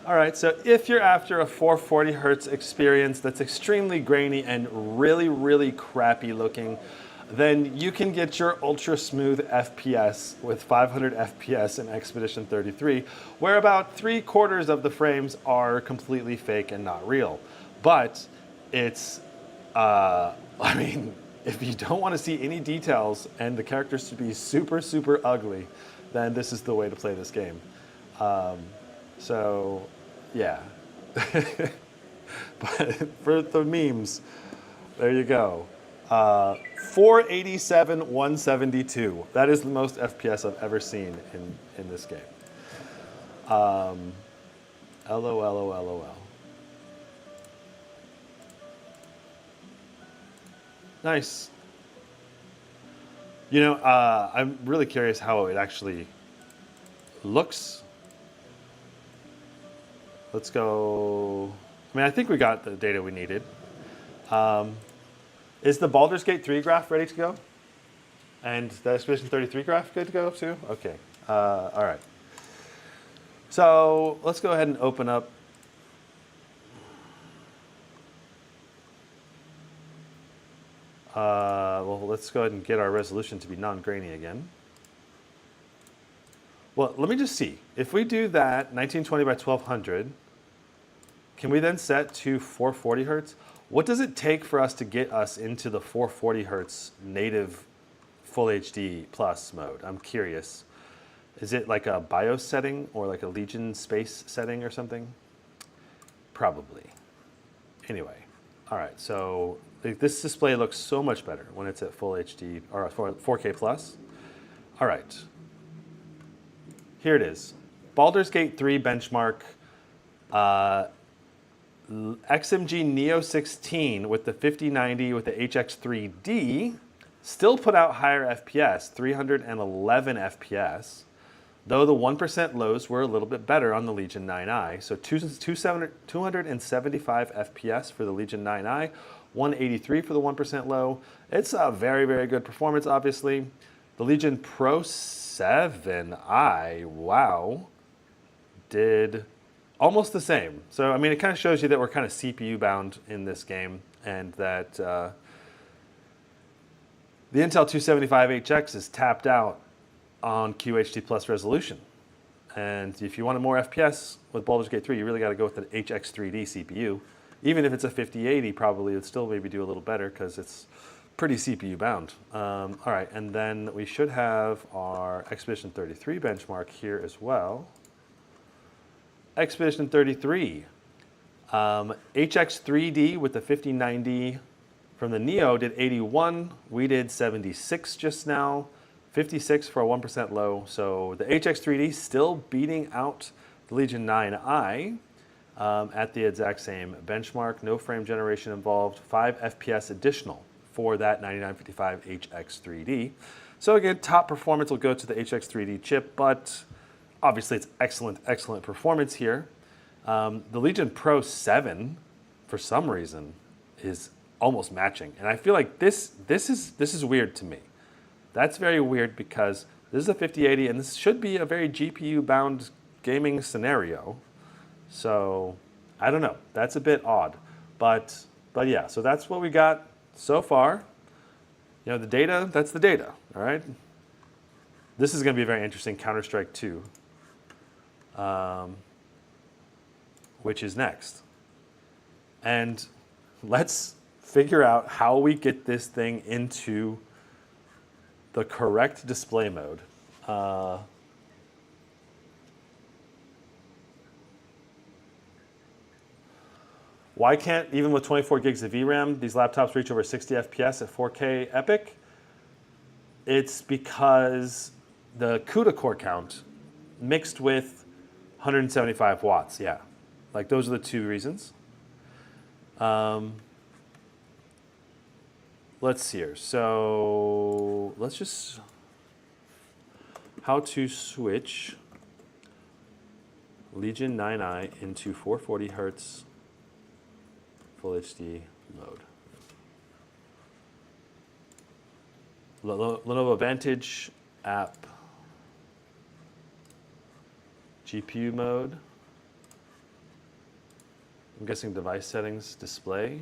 All right, so if you're after a 440 hertz experience that's extremely grainy and really, really crappy looking, then you can get your ultra smooth FPS with 500 FPS in Expedition 33, where about 3/4 of the frames are completely fake and not real. But it's, I mean, if you don't want to see any details and the characters to be super, super ugly, then this is the way to play this game. So, yeah. But for the memes, there you go. 487, 172. That is the most FPS I've ever seen in this game. LOL. Nice. You know, I'm really curious how it actually looks. Let's go. I mean, I think we got the data we needed. Is the Baldur's Gate 3 graph ready to go? And the Expedition 33 graph good to go too? Okay. All right. So let's go ahead and open up. Well, let's go ahead and get our resolution to be non-grainy again. Well, let me just see. If we do that 1920 by 1200, can we then set to 440 hertz? What does it take for us to get us into the 440 hertz native Full HD Plus mode? I'm curious. Is it like a BIOS setting or like a Legion space setting or something? Probably. Anyway, all right, so this display looks so much better when it's at Full HD or 4K Plus. All right. Here it is. Baldur's Gate 3 benchmark. XMG Neo 16 with the 5090 with the HX3D still put out higher FPS, 311 FPS, though the 1% lows were a little bit better on the Legion 9i. So 275 FPS for the Legion 9i, 183 for the 1% low. It's a very, very good performance, obviously. The Legion Pro 7i, wow, did almost the same. So, I mean, it kind of shows you that we're kind of CPU bound in this game and that The Intel 275HX is tapped out on QHD plus resolution. And if you wanted more FPS with Baldur's Gate 3, you really got to go with the HX3D CPU. Even if it's a 5080, probably it would still maybe do a little better because it's pretty CPU bound. All right, and then we should have our Expedition 33 benchmark here as well. Expedition 33, HX3D with the 5090 from the Neo did 81. We did 76 just now, 56 for a 1% low. So the HX3D still beating out the Legion 9i at the exact same benchmark. No frame generation involved, 5 FPS additional for that 9955 HX3D. So again, top performance will go to the HX3D chip, but obviously it's excellent, excellent performance here. The Legion Pro 7, for some reason, is almost matching. And I feel like this is weird to me. That's very weird because this is a 5080 and this should be a very GPU-bound gaming scenario. So I don't know. That's a bit odd. But yeah, so that's what we got so far. You know, the data, that's the data, all right? This is going to be a very interesting Counter-Strike 2, which is next. And let's figure out how we get this thing into the correct display mode. Why can't, even with 24 gigs of VRAM, these laptops reach over 60 FPS at 4K Epic? It's because the CUDA core count mixed with 175 watts, yeah. Like those are the two reasons. Let's see here. So let's just, how to switch Legion 9i into 440 hertz Full HD mode. Lenovo Vantage app, GPU mode. I'm guessing device settings, display.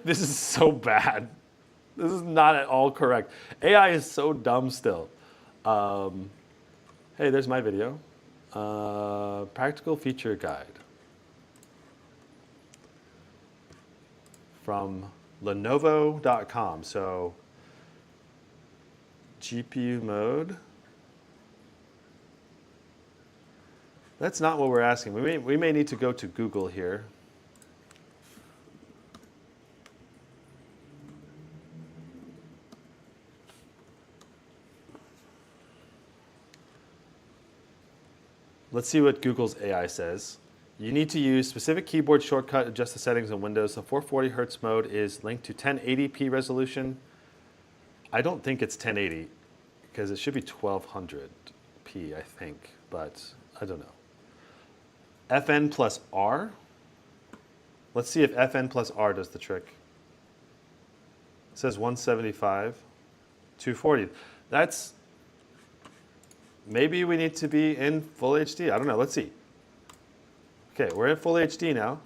This is so bad. This is not at all correct. AI is so dumb still. Hey, there's my video. Practical feature guide from Lenovo.com. So GPU mode. That's not what we're asking. We may need to go to Google here. Let's see what Google's AI says. You need to use specific keyboard shortcut, adjust the settings in Windows. The 440 hertz mode is linked to 1080p resolution. I don't think it's 1080 because it should be 1200p, I think, but I don't know. FN plus R. Let's see if FN plus R does the trick. It says 175, 240. That's, maybe we need to be in full HD. I don't know. Let's see. Okay, we're in full HD now.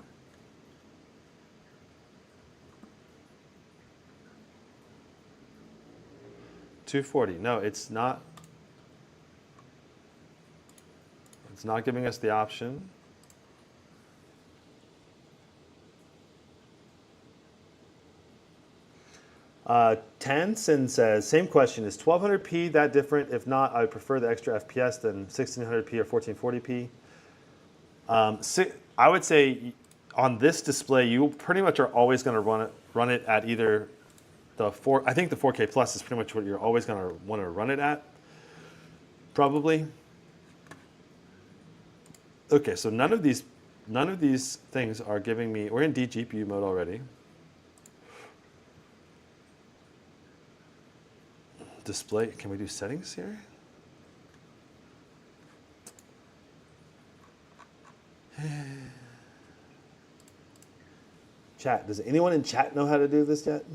$240. No, it's not. It's not giving us the option. Tansen says, same question, is 1200p that different? If not, I would prefer the extra FPS than 1600p or 1440p. I would say on this display, you pretty much are always going to run it at either the I think the 4K Plus is pretty much what you're always going to want to run it at, probably. Okay, so none of these things are giving me, we're in DGPU mode already. Display, can we do settings here? Chat, does anyone in chat know how to do this yet?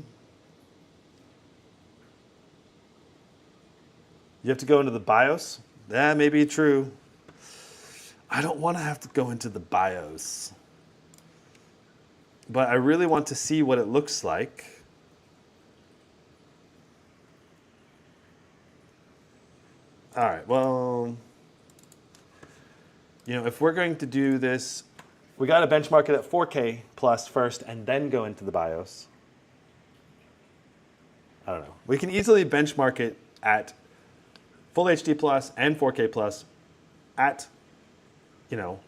You have to go into the BIOS? That may be true. I don't want to have to go into the BIOS. But I really want to see what it looks like. All right, well, you know, if we're going to do this, we got to benchmark it at 4K plus first and then go into the BIOS. I don't know. We can easily benchmark it at full HD plus and 4K plus at, you know,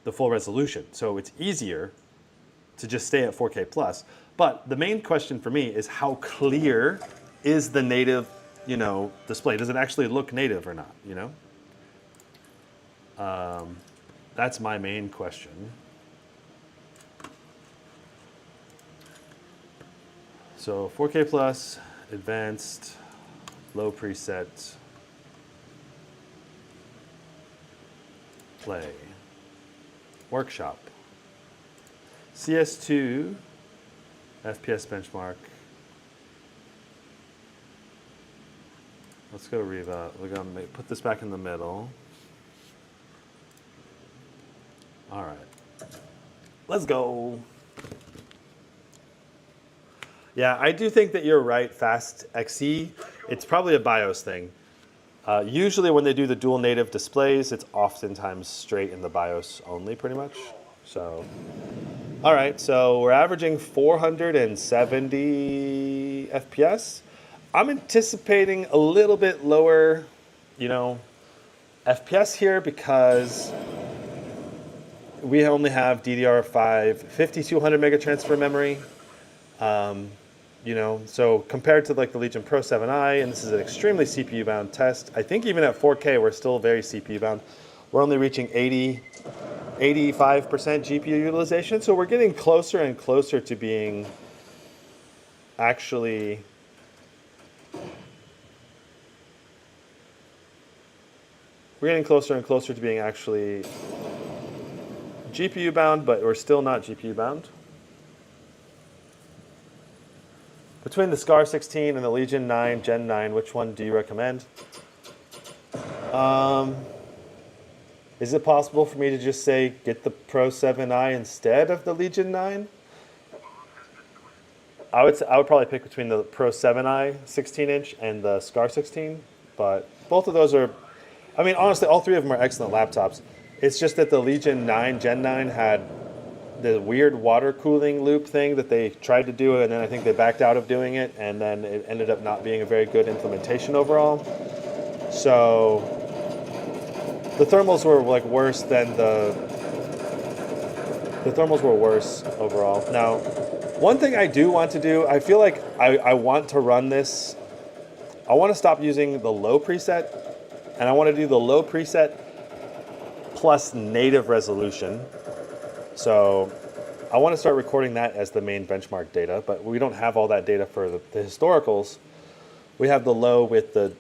the full resolution. So it's easier to just stay at 4K plus. But the main question for me is how clear is the native, you know, display? Does it actually look native or not, you know? That's my main question. So 4K plus, advanced, low preset, play, workshop, CS2, FPS benchmark. Let's go Riva. We're gonna put this back in the middle. All right, let's go. Yeah, I do think that you're right, Fast XE. It's probably a BIOS thing. Usually when they do the dual native displays, it's oftentimes straight in the BIOS only, pretty much. So, all right, so we're averaging 470 FPS. I'm anticipating a little bit lower, you know, FPS here because we only have DDR5 5200 mega transfer memory. You know, so compared to like the Legion Pro 7i, and this is an extremely CPU bound test, I think even at 4K, we're still very CPU bound. We're only reaching 85% GPU utilization. So we're getting closer and closer to being actually GPU bound, but we're still not GPU bound. Between the Scar 16 and the Legion 9 Gen 9, which one do you recommend? Is it possible for me to just say get the Pro 7i instead of the Legion 9? I would probably pick between the Pro 7i 16-inch and the Scar 16, but both of those are, I mean, honestly, all three of them are excellent laptops. It's just that the Legion 9 Gen 9 had the weird water cooling loop thing that they tried to do, and then I think they backed out of doing it, and then it ended up not being a very good implementation overall. So the thermals were like worse than the thermals were worse overall. Now, one thing I do want to do, I feel like I want to run this, I want to stop using the low preset, and I want to do the low preset plus native resolution. So I want to start recording that as the main benchmark data, but we don't have all that data for the historicals. We have the low with the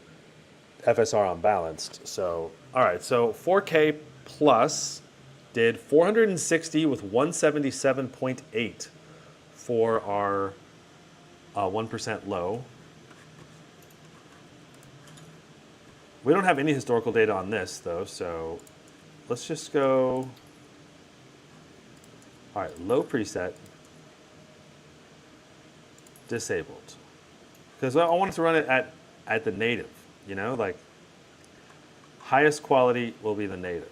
FSR unbalanced. So, all right, so 4K plus did 460 with 177.8 for our 1% low. We don't have any historical data on this though, so let's just go. All right, low preset, disabled. Because I wanted to run it at the native, you know, like highest quality will be the native.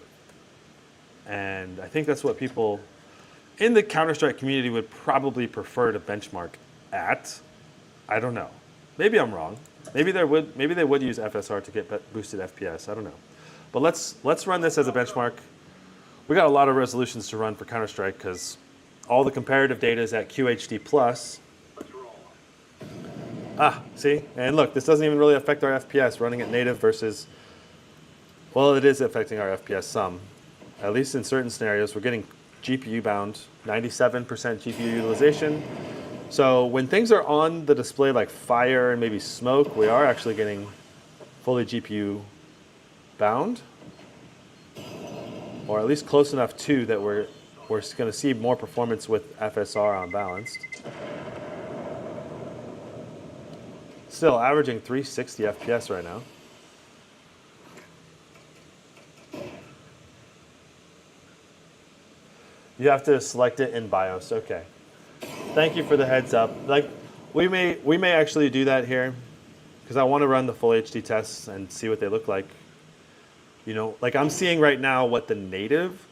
And I think that's what people in the Counter-Strike community would probably prefer to benchmark at. I don't know. Maybe I'm wrong. Maybe they would use FSR to get boosted FPS. I don't know. But let's run this as a benchmark. We got a lot of resolutions to run for Counter-Strike because all the comparative data is at QHD+. See? And look, this doesn't even really affect our FPS running at native versus, well, it is affecting our FPS some. At least in certain scenarios, we're getting GPU bound, 97% GPU utilization. So when things are on the display like fire and maybe smoke, we are actually getting fully GPU bound. Or at least close enough to that we're going to see more performance with FSR unbalanced. Still averaging 360 FPS right now. You have to select it in BIOS. Okay. Thank you for the heads up. Like, we may actually do that here, because I want to run the full HD tests and see what they look like. You know, like I'm seeing right now what the native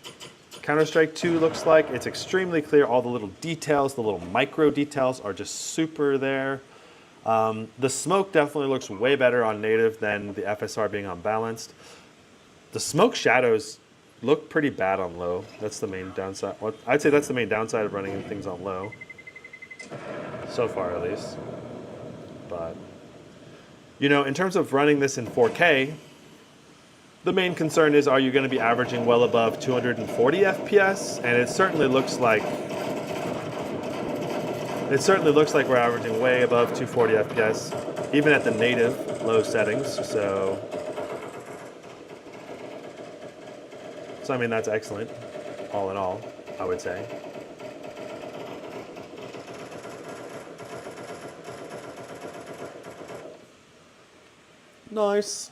Counter-Strike 2 looks like. It's extremely clear. All the little details, the little micro details are just super there. The smoke definitely looks way better on native than the FSR being unbalanced. The smoke shadows look pretty bad on low. That's the main downside. Well, I'd say that's the main downside of running things on low. So far, at least. But, you know, in terms of running this in 4K, the main concern is, are you going to be averaging well above 240 FPS? And it certainly looks like we're averaging way above 240 FPS, even at the native low settings. So I mean, that's excellent, all in all, I would say. Nice.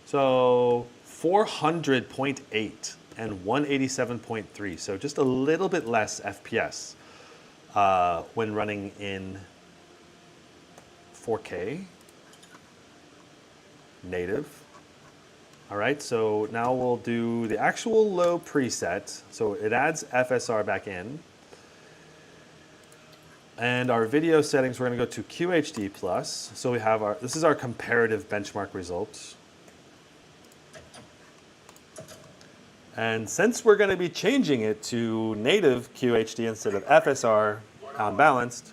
So 400.8 and 187.3, so just a little bit less FPS when running in 4K native. All right, so now we'll do the actual low preset. So it adds FSR back in. And our video settings, we're going to go to QHD+. So we have this is our comparative benchmark results. And since we're going to be changing it to native QHD instead of FSR unbalanced,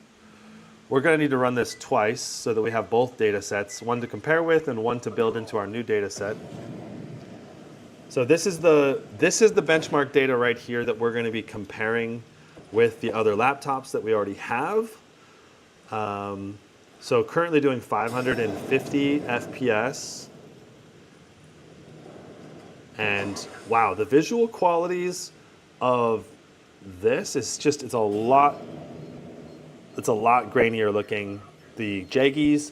we're going to need to run this twice so that we have both data sets, one to compare with and one to build into our new data set. So this is the benchmark data right here that we're going to be comparing with the other laptops that we already have. So currently doing 550 FPS. And wow, the visual qualities of this is just, it's a lot grainier looking. The jaggies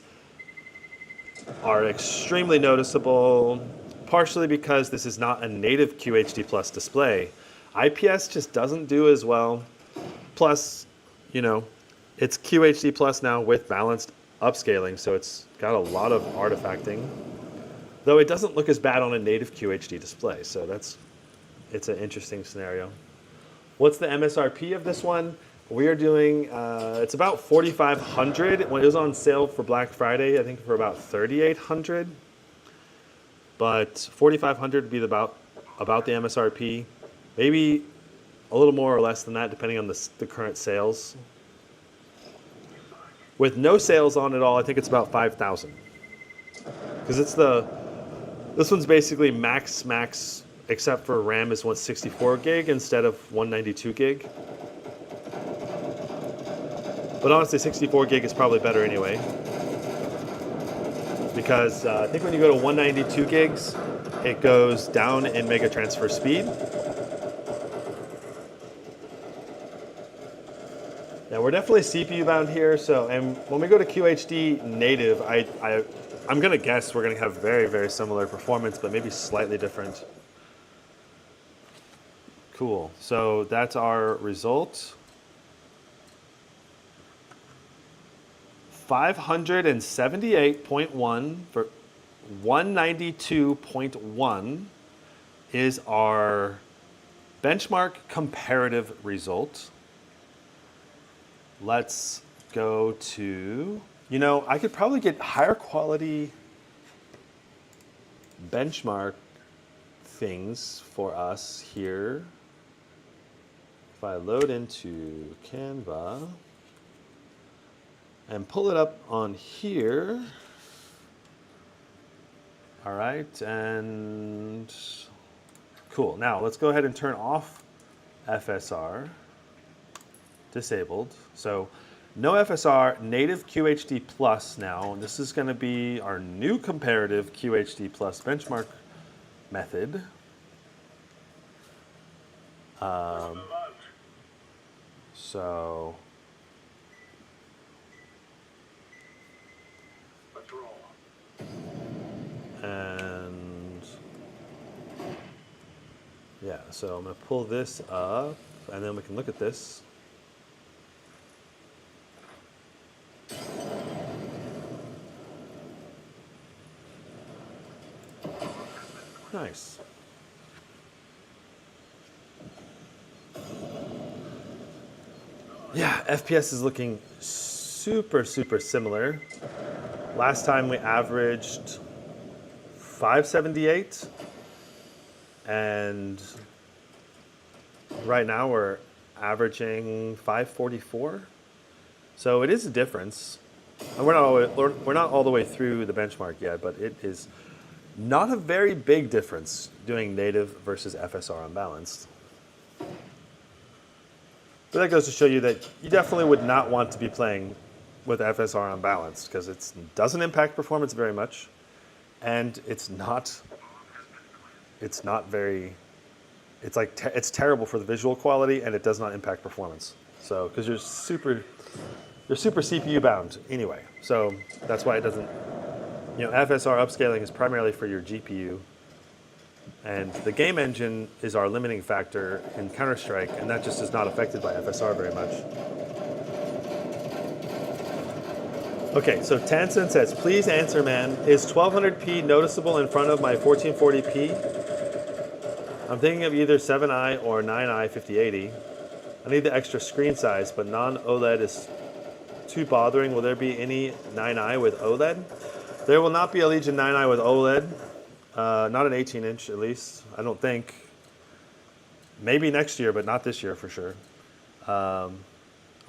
are extremely noticeable, partially because this is not a native QHD Plus display. IPS just doesn't do as well. Plus, you know, it's QHD Plus now with balanced upscaling, so it's got a lot of artifacting. Though it doesn't look as bad on a native QHD display, so it's an interesting scenario. What's the MSRP of this one? We are doing, it's about 4,500. When it was on sale for Black Friday, I think for about 3,800. But 4,500 would be about the MSRP. Maybe a little more or less than that, depending on the current sales. With no sales on it all, I think it's about 5,000. Because this one's basically max, except for RAM is 164 gig instead of 192 gig. But honestly, 64 gig is probably better anyway. Because I think when you go to 192 gigs, it goes down in mega transfer speed. Now we're definitely CPU bound here. So, and when we go to QHD native, I'm gonna guess we're gonna have very, very similar performance, but maybe slightly different. Cool. So that's our result. 578.1 for 192.1 is our benchmark comparative result. Let's go to, you know, I could probably get higher quality benchmark things for us here. If I load into Canva and pull it up on here. All right, and cool. Now let's go ahead and turn off FSR, disabled. So no FSR, native QHD Plus now. And this is gonna be our new comparative QHD Plus benchmark method. So and Yeah, so I'm going to pull this up, and then we can look at this. Nice. Yeah, FPS is looking super, super similar. Last time we averaged 578, and right now we're averaging 544. So it is a difference. And we're not all the way through the benchmark yet, but it is not a very big difference doing native versus FSR unbalanced. But that goes to show you that you definitely would not want to be playing with FSR unbalanced because it doesn't impact performance very much, and it's very, it's terrible for the visual quality, and it does not impact performance. So because you're super CPU bound anyway. So that's why it doesn't. FSR upscaling is primarily for your GPU, and the game engine is our limiting factor in Counter-Strike, and that just is not affected by FSR very much. Okay, so Tansen says, please answer, man. Is 1200p noticeable in front of my 1440p? I'm thinking of either 7i or 9i 5080. I need the extra screen size, but non-OLED is too bothering. Will there be any 9i with OLED? There will not be a Legion 9i with OLED. Not an 18-inch, at least. I don't think. Maybe next year, but not this year for sure.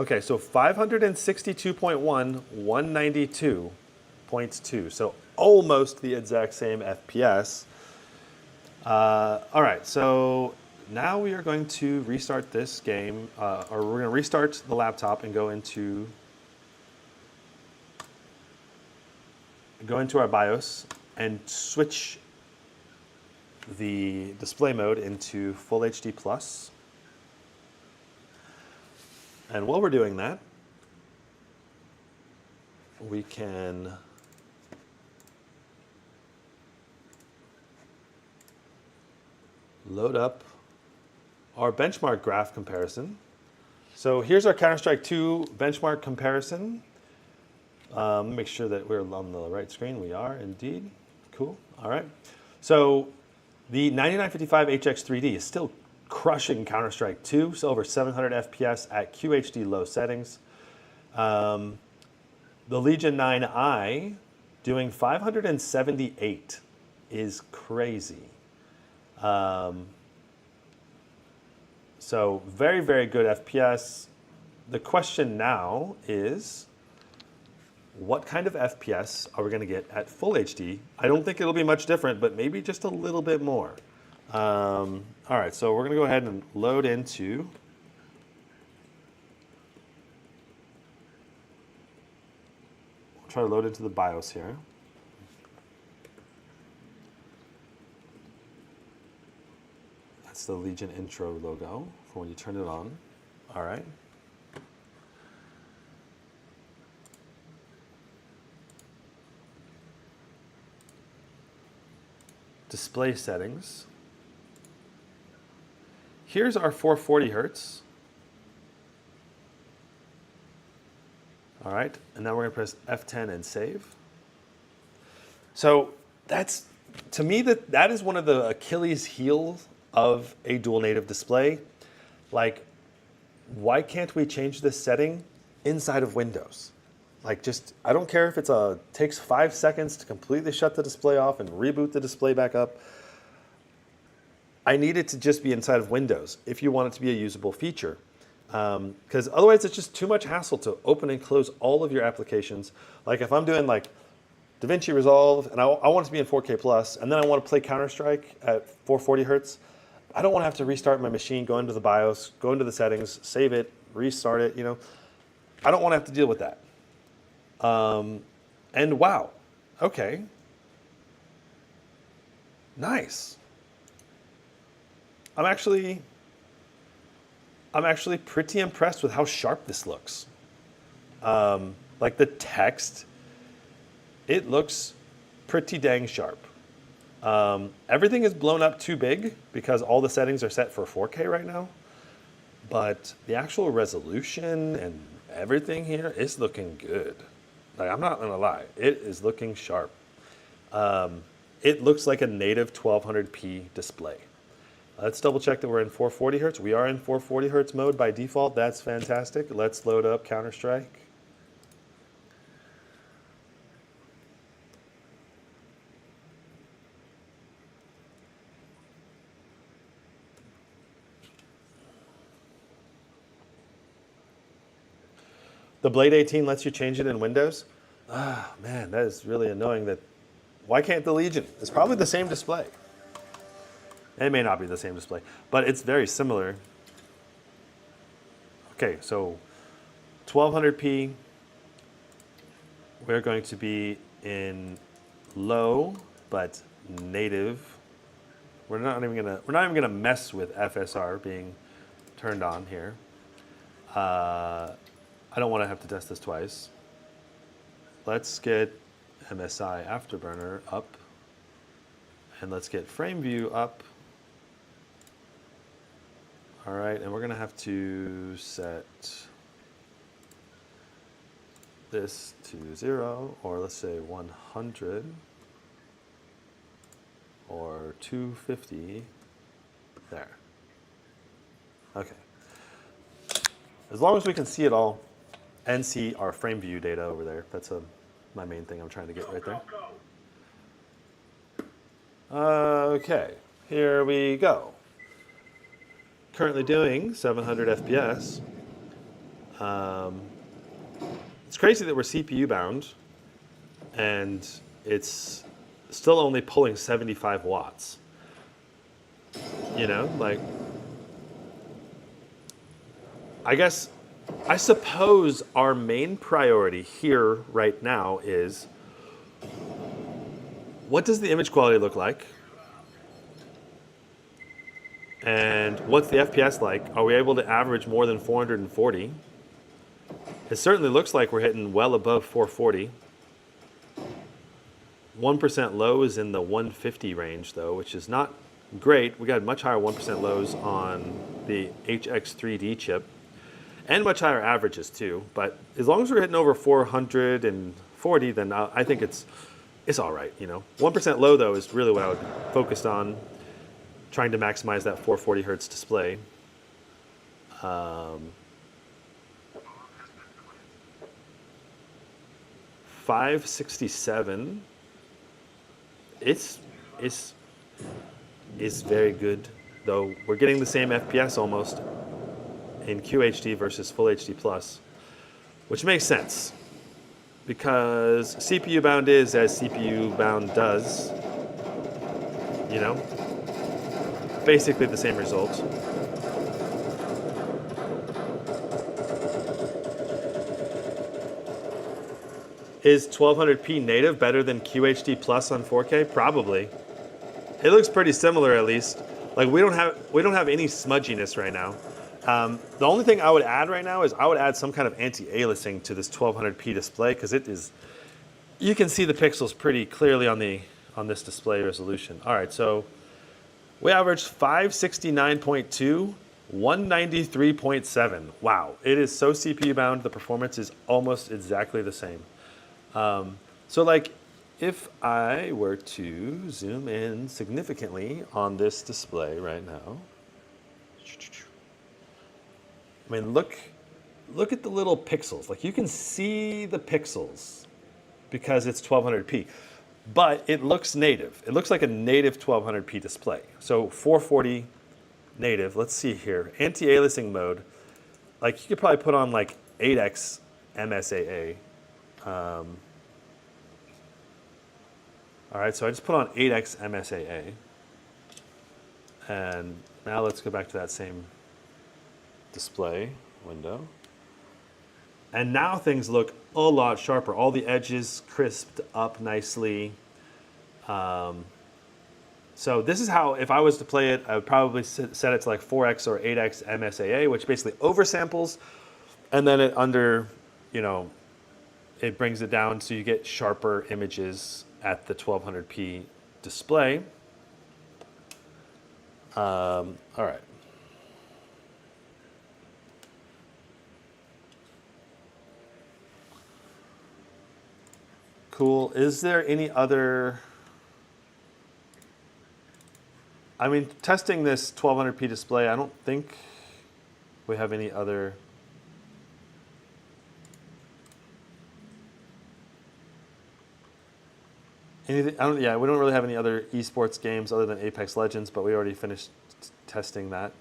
Okay, so 562.1, 192.2. So almost the exact same FPS. All right, so now we are going to restart this game, or we're going to restart the laptop and go into our BIOS and switch the display mode into Full HD Plus. And while we're doing that, we can load up our benchmark graph comparison. So here's our Counter-Strike 2 benchmark comparison. Make sure that we're on the right screen. We are indeed. Cool. All right. So the 9955 HX3D is still crushing Counter-Strike 2, so over 700 FPS at QHD low settings. The Legion 9i doing 578 is crazy. So very, very good FPS. The question now is, what kind of FPS are we going to get at Full HD? I don't think it'll be much different, but maybe just a little bit more. All right, so we're going to go ahead and load into try to load into the BIOS here. That's the Legion intro logo for when you turn it on. All right. Display settings. Here's our 440 hertz. All right, and now we're going to press F10 and save. So that's, to me, that is one of the Achilles heels of a dual native display. Like, why can't we change this setting inside of Windows? Like, just, I don't care if takes 5 seconds to completely shut the display off and reboot the display back up. I need it to just be inside of Windows if you want it to be a usable feature. Because otherwise it's just too much hassle to open and close all of your applications. Like if I'm doing like DaVinci Resolve and I want it to be in 4K plus, and then I want to play Counter-Strike at 440 hertz, I don't want to have to restart my machine, go into the BIOS, go into the settings, save it, restart it, I don't want to have to deal with that. And wow, okay. Nice. I'm actually pretty impressed with how sharp this looks. Like the text, it looks pretty dang sharp. Everything is blown up too big because all the settings are set for 4K right now. But the actual resolution and everything here is looking good. Like, I'm not gonna lie, it is looking sharp. It looks like a native 1200p display. Let's double check that we're in 440 hertz. We are in 440 hertz mode by default. That's fantastic. Let's load up Counter-Strike. The Blade 18 lets you change it in Windows. Ah, man, that is really annoying. That why can't the Legion? It's probably the same display. It may not be the same display, but it's very similar. Okay, so 1200p. We're going to be in low, but native. We're not even gonna mess with FSR being turned on here. I don't want to have to test this twice. Let's get MSI Afterburner up, and let's get frame view up. All right, and we're gonna have to set this to 0, or let's say 100, or 250, there. Okay. As long as we can see it all and see our frame view data over there, that's my main thing I'm trying to get right there. Okay, here we go. Currently doing 700 FPS. It's crazy that we're CPU bound and it's still only pulling 75 watts. You know, like, I suppose our main priority here right now is, what does the image quality look like? And what's the FPS like? Are we able to average more than 440? It certainly looks like we're hitting well above 440. 1% low is in the 150 range though, which is not great. We got much higher 1% lows on the HX3D chip, and much higher averages too. But as long as we're hitting over 440, then I think it's all right. You know, 1% low though is really what I would focus on, trying to maximize that 440 hertz display. 567. It's very good though. We're getting the same FPS almost in QHD versus Full HD Plus, which makes sense because CPU bound is as CPU bound does. You know, basically the same result. Is 1200p native better than QHD Plus on 4K? Probably. It looks pretty similar at least. Like we don't have any smudginess right now. The only thing I would add right now is I would add some kind of anti-aliasing to this 1200p display because it is, you can see the pixels pretty clearly on this display resolution. All right, so we averaged 569.2, 193.7. Wow, it is so CPU bound. The performance is almost exactly the same. So like if I were to zoom in significantly on this display right now, I mean, look at the little pixels. Like you can see the pixels because it's 1200p, but it looks native. It looks like a native 1200p display. So 440 native, let's see here. Anti-aliasing mode, like you could probably put on like 8x MSAA. All right, so I just put on 8x MSAA. And now let's go back to that same display window. And now things look a lot sharper. All the edges crisped up nicely. So this is how, if I was to play it, I would probably set it to like 4x or 8x MSAA, which basically oversamples, and then it it brings it down so you get sharper images at the 1200p display. All right. Cool. Is there any other? I mean, testing this 1200p display, I don't think we have any other. Anything? Yeah, we don't really have any other esports games other than Apex Legends, but we already finished testing that.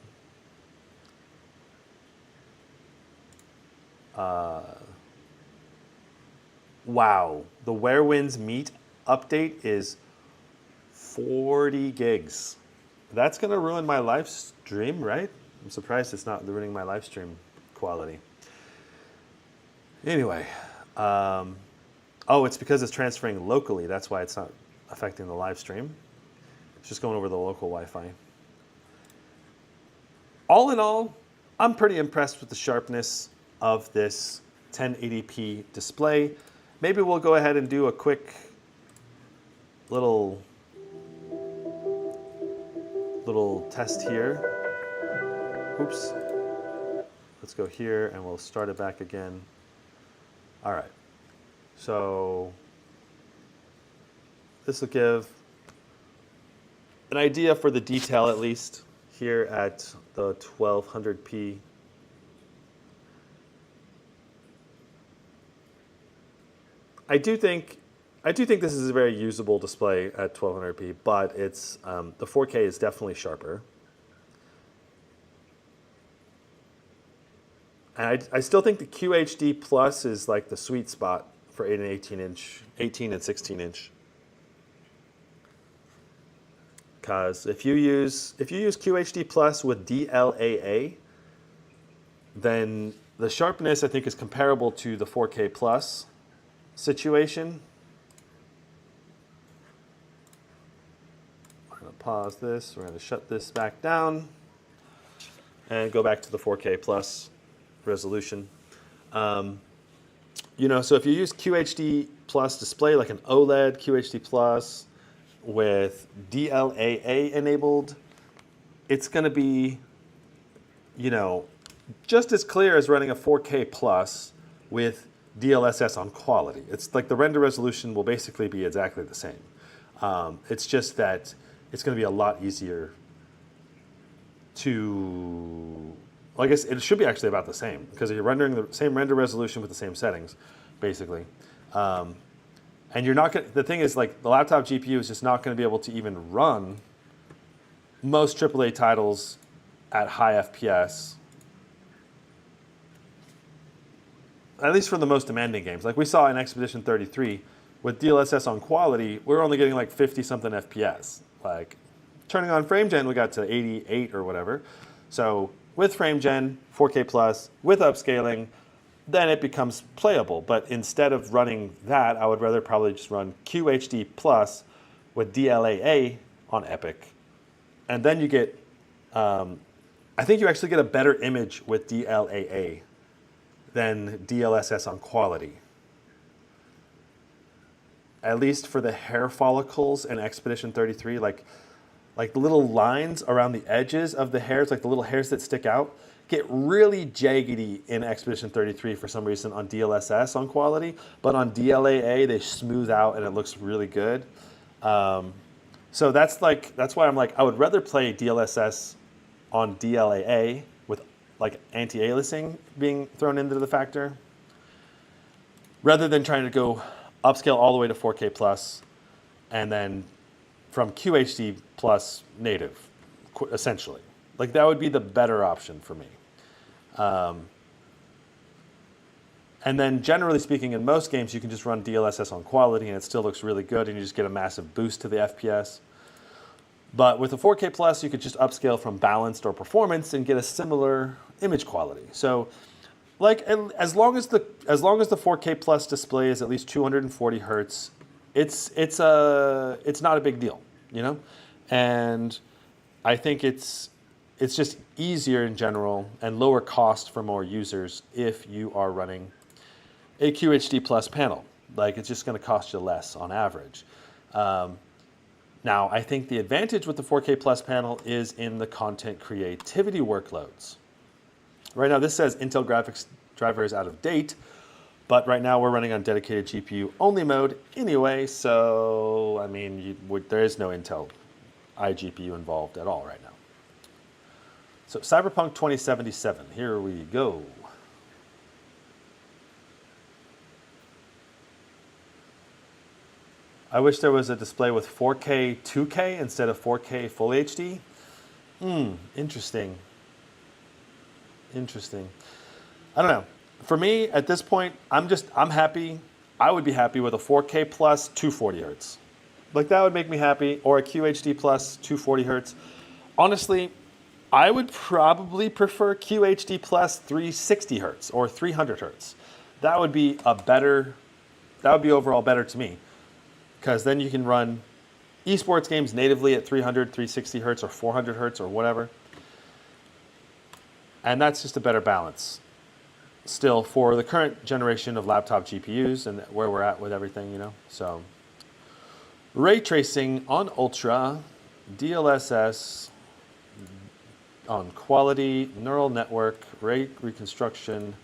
Wow, the Where Winds Meet update is 40 gigs. That's gonna ruin my live stream, right? I'm surprised it's not ruining my live stream quality. Anyway, oh, it's because it's transferring locally. That's why it's not affecting the live stream. It's just going over the local Wi-Fi. All in all, I'm pretty impressed with the sharpness of this 1080p display. Maybe we'll go ahead and do a quick little test here. Oops. Let's go here and we'll start it back again. All right. So this will give an idea for the detail, at least here at the 1200p. I do think this is a very usable display at 1200p, but it's the 4K is definitely sharper. And I still think the QHD Plus is like the sweet spot for 8 and 18 and 16 inch. Because if you use QHD Plus with DLAA, then the sharpness I think is comparable to the 4K Plus situation. We're going to pause this. We're going to shut this back down and go back to the 4K Plus resolution. You know, so if you use QHD Plus display, like an OLED QHD Plus with DLAA enabled, it's going to be, you know, just as clear as running a 4K Plus with DLSS on quality. It's like the render resolution will basically be exactly the same. It's just that it's going to be a lot easier to, well, I guess it should be actually about the same because you're rendering the same render resolution with the same settings, basically. And you're not going to, the thing is, like, the laptop GPU is just not going to be able to even run most AAA titles at high FPS. At least for the most demanding games. Like we saw in Expedition 33, with DLSS on quality, we're only getting like 50-something FPS. Like, turning on FrameGen, we got to 88 or whatever. So with FrameGen, 4K Plus, with upscaling, then it becomes playable. But instead of running that, I would rather probably just run QHD Plus with DLAA on Epic. And then you get, I think you actually get a better image with DLAA than DLSS on quality. At least for the hair follicles in Expedition 33, like the little lines around the edges of the hairs, like the little hairs that stick out, get really jaggedy in Expedition 33 for some reason on DLSS on quality, but on DLAA they smooth out and it looks really good. So that's why I'm like, I would rather play DLSS on DLAA with like anti-aliasing being thrown into the factor, rather than trying to go upscale all the way to 4K Plus and then from QHD Plus native, essentially. Like that would be the better option for me. And then generally speaking, in most games, you can just run DLSS on quality and it still looks really good and you just get a massive boost to the FPS. But with a 4K Plus, you could just upscale from balanced or performance and get a similar image quality. So like as long as the 4K Plus display is at least 240 hertz, it's not a big deal, you know? And I think it's just easier in general and lower cost for more users if you are running a QHD Plus panel. Like it's just going to cost you less on average. Now Now, I think the advantage with the 4K Plus panel is in the content creativity workloads. Right now, this says Intel graphics driver is out of date, but right now we're running on dedicated GPU only mode anyway, so I mean, there is no Intel iGPU involved at all right now. So Cyberpunk 2077, here we go. I wish there was a display with 4K 2K instead of 4K Full HD. Interesting. Interesting. I don't know. For me, at this point, I'm happy. I would be happy with a 4K plus 240 hertz. Like that would make me happy, or a QHD plus 240 hertz. Honestly, I would probably prefer QHD plus 360 hertz or 300 hertz. That would be overall better to me. Because then you can run esports games natively at 300, 360 hertz or 400 hertz or whatever. And that's just a better balance. Still, for the current generation of laptop GPUs and where we're at with everything, you know. So, ray tracing on Ultra, DLSS on quality, neural network, ray reconstruction,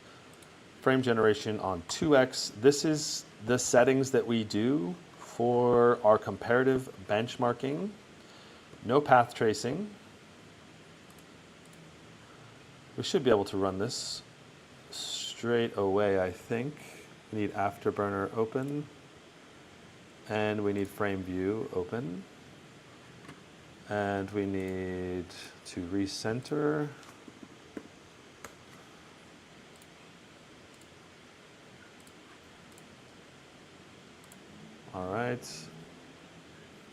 frame generation on 2x. This is the settings that we do for our comparative benchmarking. No path tracing. We should be able to run this straight away, I think. We need Afterburner open. And we need frame view open. And we need to recenter. All right.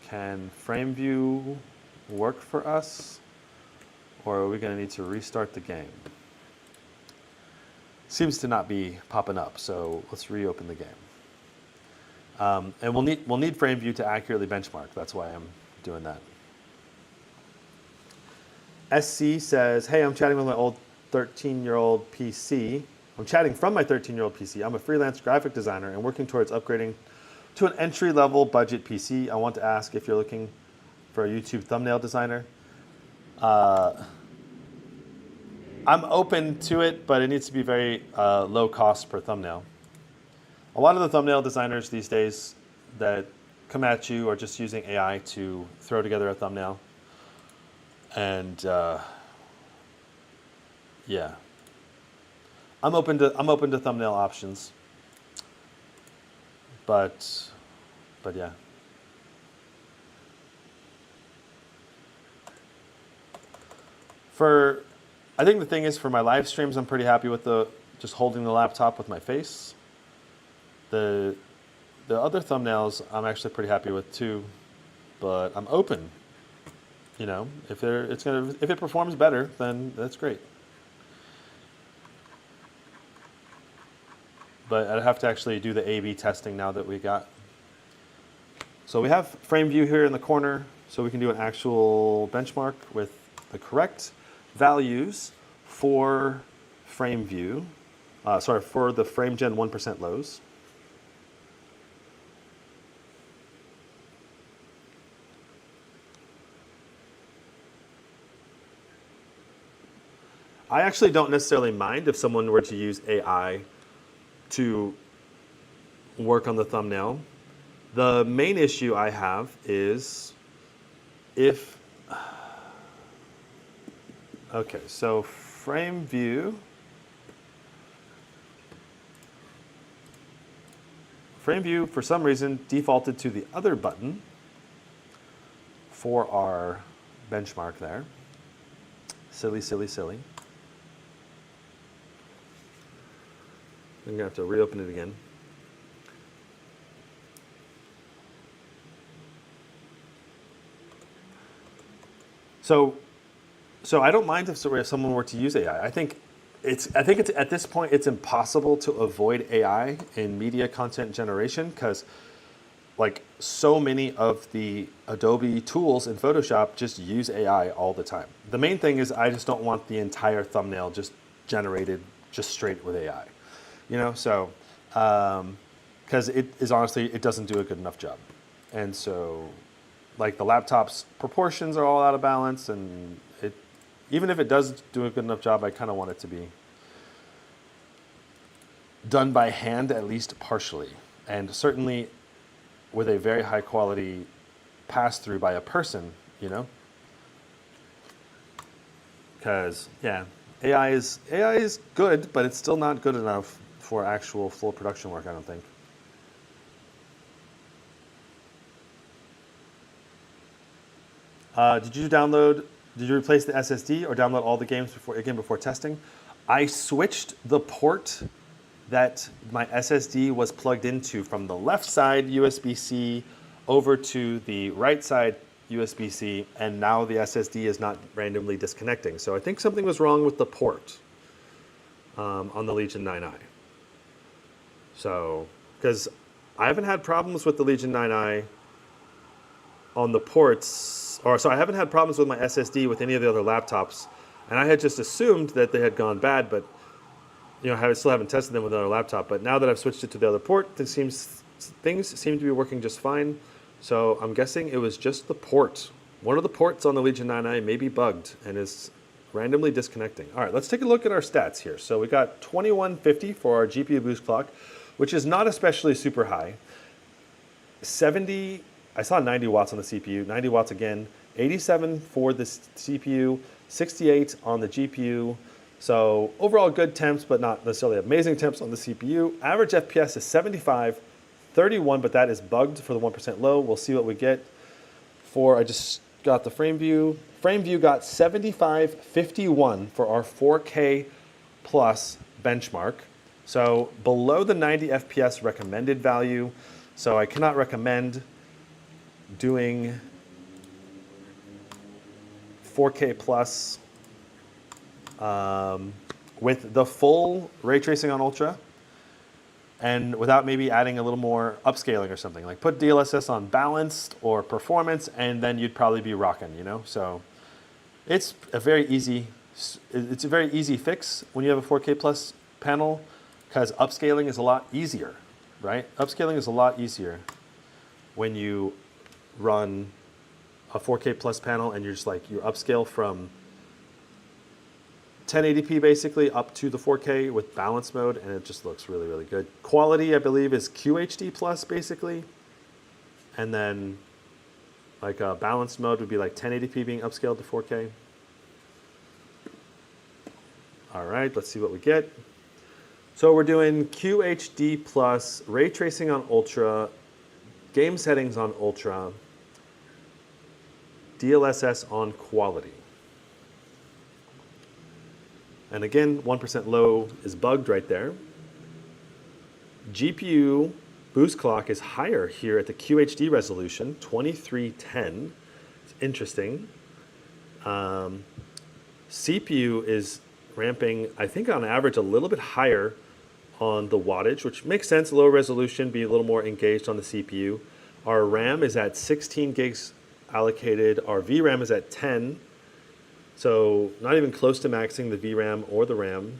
Can frame view work for us? Or are we going to need to restart the game? Seems to not be popping up, so let's reopen the game. And we'll need frame view to accurately benchmark. That's why I'm doing that. SC says, hey, I'm chatting with my old 13-year-old PC. I'm chatting from my 13-year-old PC. I'm a freelance graphic designer and working towards upgrading to an entry-level budget PC. I want to ask if you're looking for a YouTube thumbnail designer. I'm open to it, but it needs to be very low cost per thumbnail. A lot of the thumbnail designers these days that come at you are just using AI to throw together a thumbnail. And yeah, I'm open to thumbnail options. But yeah. I think the thing is, for my live streams, I'm pretty happy with just holding the laptop with my face. The other thumbnails I'm actually pretty happy with too, but I'm open. You know, if it performs better, then that's great. But I'd have to actually do the A/B testing now that we got. So we have frame view here in the corner, so we can do an actual benchmark with the correct values for frame view. For the frame gen 1% lows. I actually don't necessarily mind if someone were to use AI to work on the thumbnail. The main issue I have is if, okay, so frame view. Frame view, for some reason, defaulted to the other button for our benchmark there. Silly, silly, silly. I'm gonna have to reopen it again. So I don't mind if someone were to use AI. I think it's at this point it's impossible to avoid AI in media content generation, because like so many of the Adobe tools in Photoshop just use AI all the time. The main thing is I just don't want the entire thumbnail just generated just straight with AI. You know, so, because it doesn't do a good enough job. And so, like the laptop's proportions are all out of balance, and even if it does do a good enough job, I kind of want it to be done by hand at least partially, and certainly with a very high quality pass through by a person, you know? Because yeah, AI is good, but it's still not good enough for actual full production work, I don't think. Did you replace the SSD or download all the games before testing? I switched the port that my SSD was plugged into from the left side USB-C over to the right side USB-C, and now the SSD is not randomly disconnecting. So I think something was wrong with the port on the Legion 9i. So, because I haven't had problems with the Legion 9i on the ports, I haven't had problems with my SSD with any of the other laptops, and I had just assumed that they had gone bad, but I still haven't tested them with another laptop. But now that I've switched it to the other port, things seem to be working just fine. So I'm guessing it was just the port. One of the ports on the Legion 9i may be bugged and is randomly disconnecting. All right, let's take a look at our stats here. So we got 2150 for our GPU boost clock, which is not especially super high. 70, I saw 90 watts on the CPU, 90 watts again, 87 for the CPU, 68 on the GPU. So overall good temps, but not necessarily amazing temps on the CPU. Average FPS is 75, 31, but that is bugged for the 1% low. We'll see what we get I just got the frame view. Frame view got 7551 for our 4K plus benchmark. So below the 90 FPS recommended value. So I cannot recommend doing 4K plus with the full ray tracing on Ultra, and without maybe adding a little more upscaling or something. Like put DLSS on balanced or performance, and then you'd probably be rocking, So it's a very easy fix when you have a 4K plus panel, because upscaling is a lot easier, right? Upscaling is a lot easier when you run a 4K plus panel and you're you upscale from 1080p basically up to the 4K with balance mode, and it just looks really, really good. Quality, I believe, is QHD plus basically, and then a balanced mode would be 1080p being upscaled to 4K. All right, let's see what we get. So we're doing QHD plus, ray tracing on Ultra, game settings on Ultra, DLSS on quality. And again, 1% low is bugged right there. GPU boost clock is higher here at the QHD resolution, 2310. It's interesting. CPU is ramping, I think on average, a little bit higher on the wattage, which makes sense. Low resolution, be a little more engaged on the CPU. Our RAM is at 16 gigs allocated. Our VRAM is at 10. So not even close to maxing the VRAM or the RAM.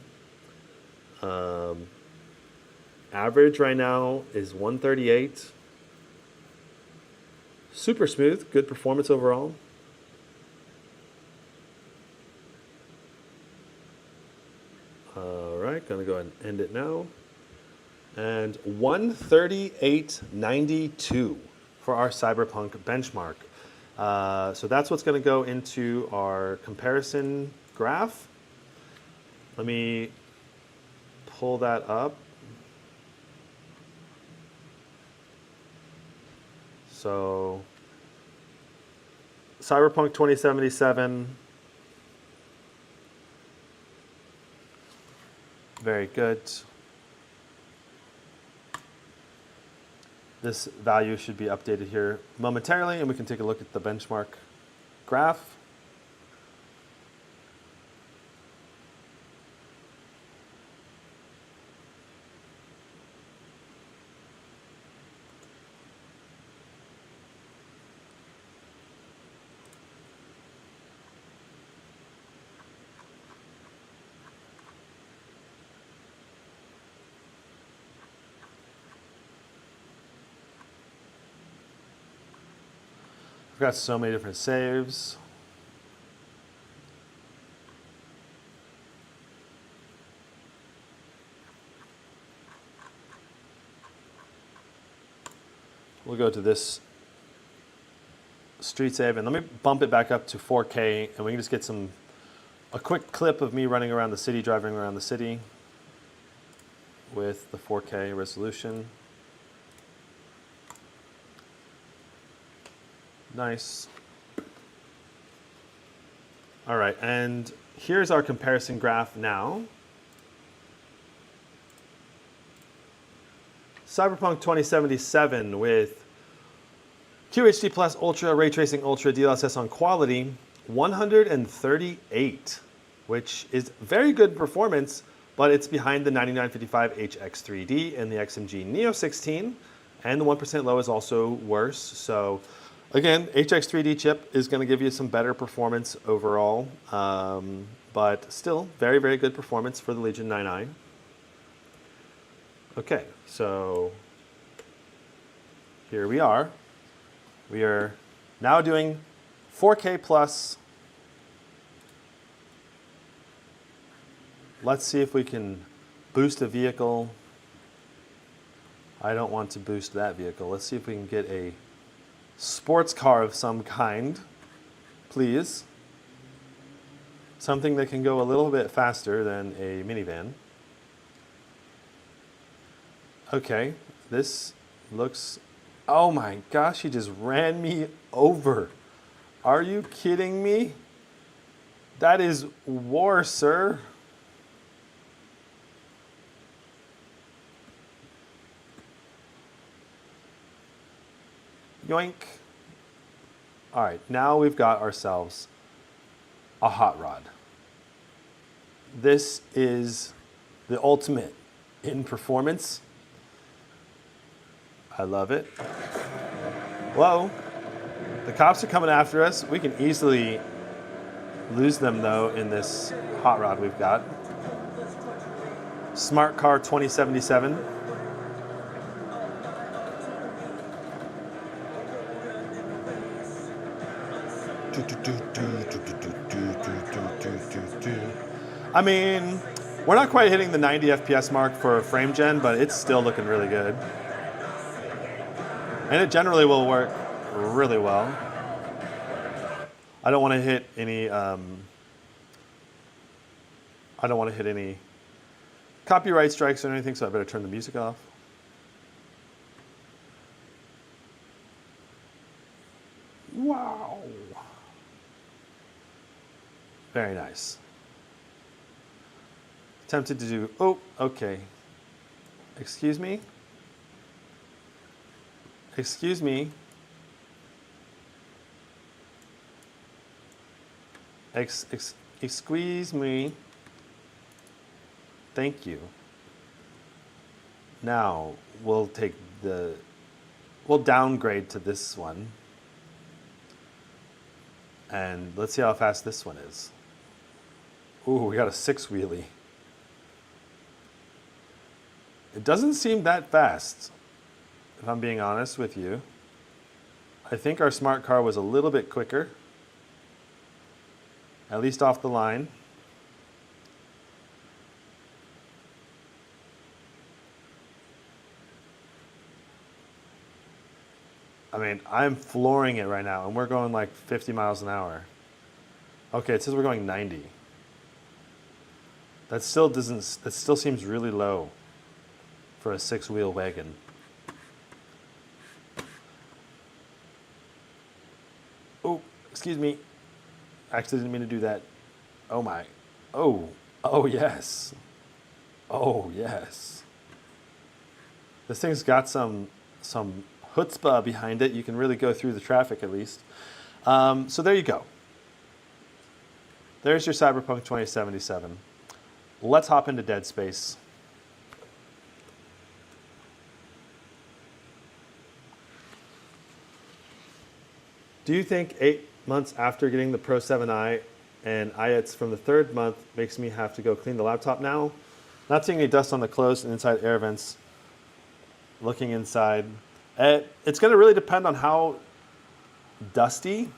Average right now is 138. Super smooth, good performance overall. All right, gonna go ahead and end it now. And 138.92 for our Cyberpunk benchmark. So that's what's going to go into our comparison graph. Let me pull that up. So Cyberpunk 2077. Very good. This value should be updated here momentarily, and we can take a look at the benchmark graph. got so many different saves. We'll go to this street save, and let me bump it back up to 4K, and we can just get a quick clip of me running around the city, driving around the city with the 4K resolution. Nice. All right, and here's our comparison graph now. Cyberpunk 2077 with QHD Plus Ultra, Ray Tracing Ultra, DLSS on quality, 138, which is very good performance, but it's behind the 9955 HX3D and the XMG Neo 16, and the 1% low is also worse. So again, HX3D chip is going to give you some better performance overall, but still very, very good performance for the Legion 9i. Okay, so here we are. We are now doing 4K plus. Let's see if we can boost a vehicle. I don't want to boost that vehicle. Let's see if we can get a sports car of some kind, please. Something that can go a little bit faster than a minivan. Okay, this looks, oh my gosh, he just ran me over. Are you kidding me? That is war, sir. Yoink. All right, now we've got ourselves a hot rod. This is the ultimate in performance. I love it. Whoa, the cops are coming after us. We can easily lose them though in this hot rod we've got. Smart Car 2077. I mean, we're not quite hitting the 90 FPS mark for frame gen, but it's still looking really good. And it generally will work really well. I don't want to hit any copyright strikes or anything, so I better turn the music off. Wow. Very nice. Tempted to do, oh, okay. Excuse me? Excuse me. Excuse me. Thank you. Now, we'll downgrade to this one. And let's see how fast this one is. Ooh, we got a 6-wheelie. It doesn't seem that fast, if I'm being honest with you. I think our smart car was a little bit quicker, at least off the line. I mean, I'm flooring it right now, and we're going like 50 miles an hour. Okay, it says we're going 90. That still seems really low for a 6-wheel wagon. Oh, excuse me. Actually didn't mean to do that. Oh my. Oh, oh yes. Oh yes. This thing's got some chutzpah behind it. You can really go through the traffic at least. So there you go. There's your Cyberpunk 2077. Let's hop into Dead Space. Do you think 8 months after getting the Pro 7i and IETs from the 3rd month makes me have to go clean the laptop now? Not seeing any dust on the closed and inside air vents. Looking inside. It's going to really depend on how dusty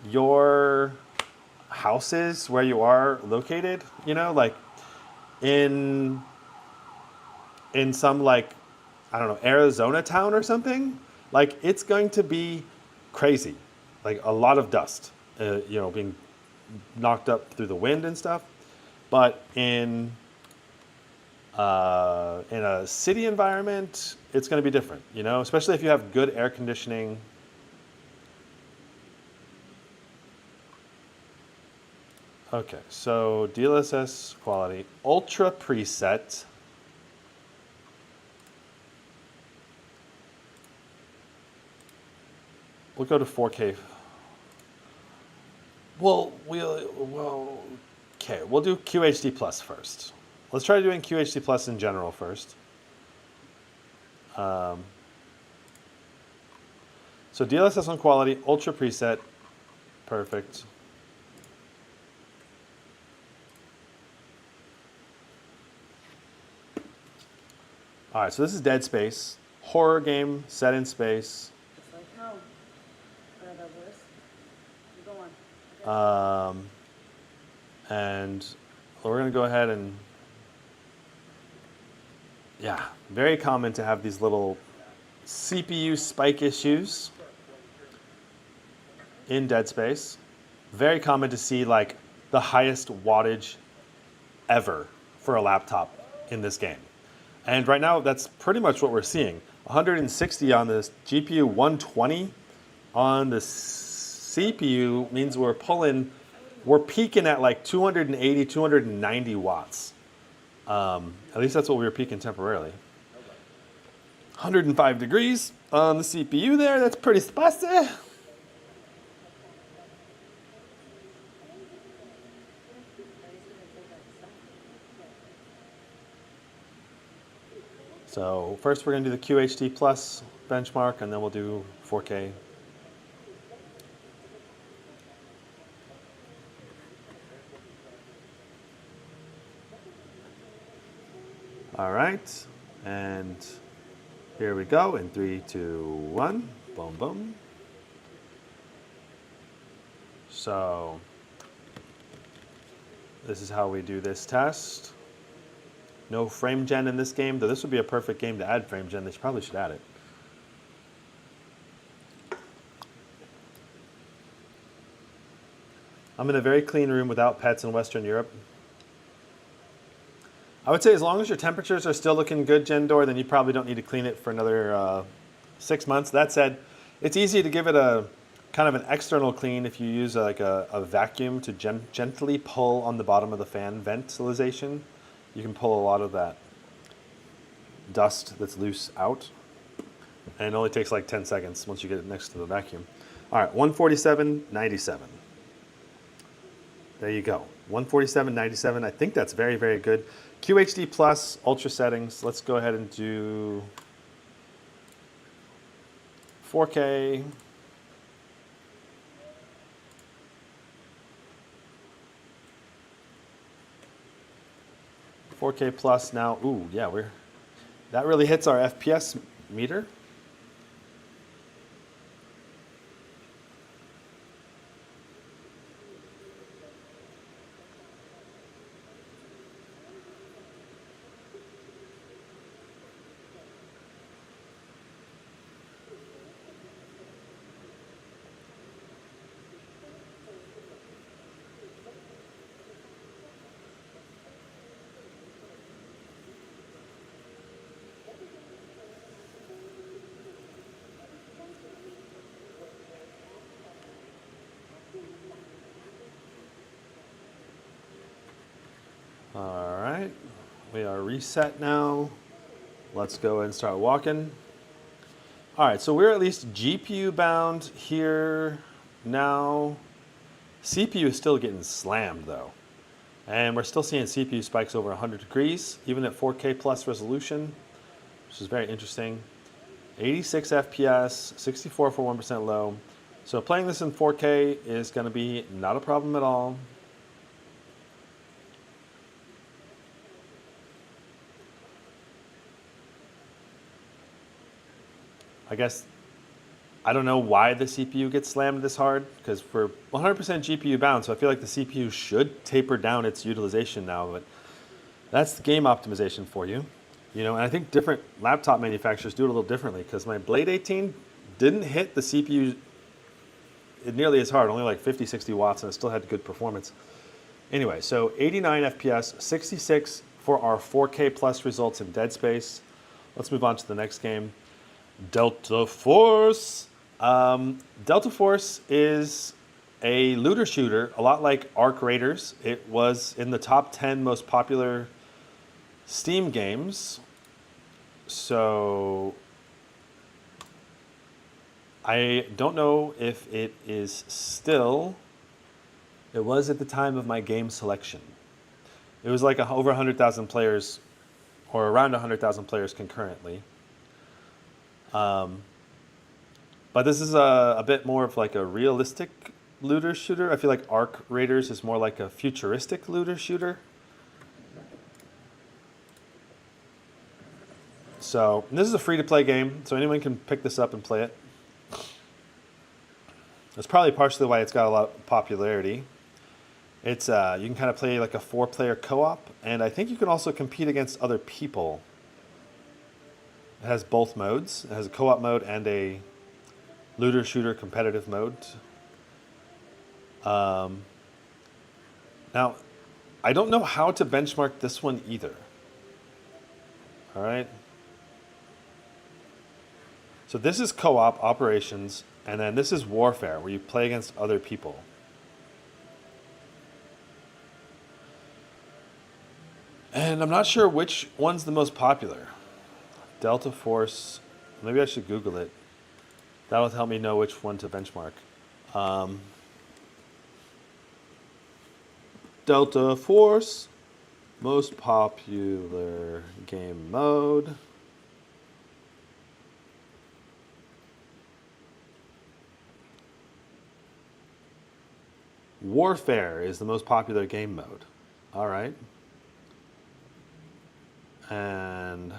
your house is where you are located, you know, like in some like, I don't know, Arizona town or something, like it's going to be crazy, like a lot of dust, you know, being knocked up through the wind and stuff. But in a city environment, it's going to be different, you know, especially if you have good air conditioning. Okay, so DLSS quality, ultra preset. We'll go to 4K. Okay, we'll do QHD plus first. Let's try doing QHD plus in general first. So DLSS on quality, ultra preset, perfect. All right, so this is Dead Space, horror game set in space. It's like home. Whatever it was. You go on. And we're going to go ahead and, yeah, very common to have these little CPU spike issues in Dead Space. Very common to see like the highest wattage ever for a laptop in this game. And right now, that's pretty much what we're seeing. 160 on this GPU, 120 on the CPU means we're peaking at like 280, 290 watts. At least that's what we were peaking temporarily. 105 degrees on the CPU there, that's pretty spicy. So first we're going to do the QHD plus benchmark, and then we'll do 4K. All right, and here we go in 3, 2, 1, boom, boom. So this is how we do this test. No frame gen in this game, though this would be a perfect game to add frame gen. They probably should add it. I'm in a very clean room without pets in Western Europe. I would say as long as your temperatures are still looking good, Gendor, then you probably don't need to clean it for another 6 months. That said, it's easy to give it a kind of an external clean if you use like a vacuum to gently pull on the bottom of the fan ventilation. You can pull a lot of that dust that's loose out. And it only takes like 10 seconds once you get it next to the vacuum. All right, 147.97. There you go. 147.97. I think that's very, very good. QHD plus, ultra settings. Let's go ahead and do 4K. $4K plus now. Ooh, yeah, that really hits our FPS meter. All right, we are reset now. Let's go and start walking. All right, so we're at least GPU bound here now. CPU is still getting slammed though. And we're still seeing CPU spikes over 100 degrees, even at 4K plus resolution, which is very interesting. 86 FPS, 64 for 1% low. So playing this in 4K is gonna be not a problem at all. I guess I don't know why the CPU gets slammed this hard, because we're 100% GPU bound, so I feel like the CPU should taper down its utilization now, but that's the game optimization for you. You know, and I think different laptop manufacturers do it a little differently, because my Blade 18 didn't hit the CPU nearly as hard, only like 50, 60 watts, and it still had good performance. Anyway, so 89 FPS, 66 for our 4K plus results in Dead Space. Let's move on to the next game. Delta Force. Delta Force is a looter shooter, a lot like Arc Raiders. It was in the top 10 most popular Steam games. So I don't know if it is still. It was at the time of my game selection. It was like over 100,000 players, or around 100,000 players concurrently. But this is a bit more of like a realistic looter shooter. I feel like Arc Raiders is more like a futuristic looter shooter. So this is a free-to-play game, so anyone can pick this up and play it. That's probably partially why it's got a lot of popularity. It's you can kind of play like a 4-player co-op, and I think you can also compete against other people. It has both modes. It has a co-op mode and a looter shooter competitive mode. Now, I don't know how to benchmark this one either. All right. So this is co-op operations, and then this is warfare, where you play against other people. And I'm not sure which one's the most popular. Delta Force, maybe I should Google it. That'll help me know which one to benchmark. Delta Force, most popular game mode. Warfare is the most popular game mode. All right. And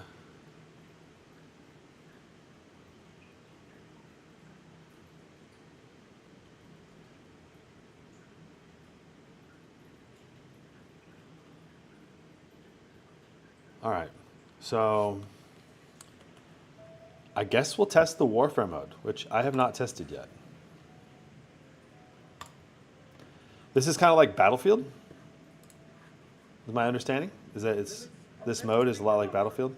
all right. So I guess we'll test the warfare mode, which I have not tested yet. This is kind of like Battlefield. Is my understanding is that this mode is a lot like Battlefield.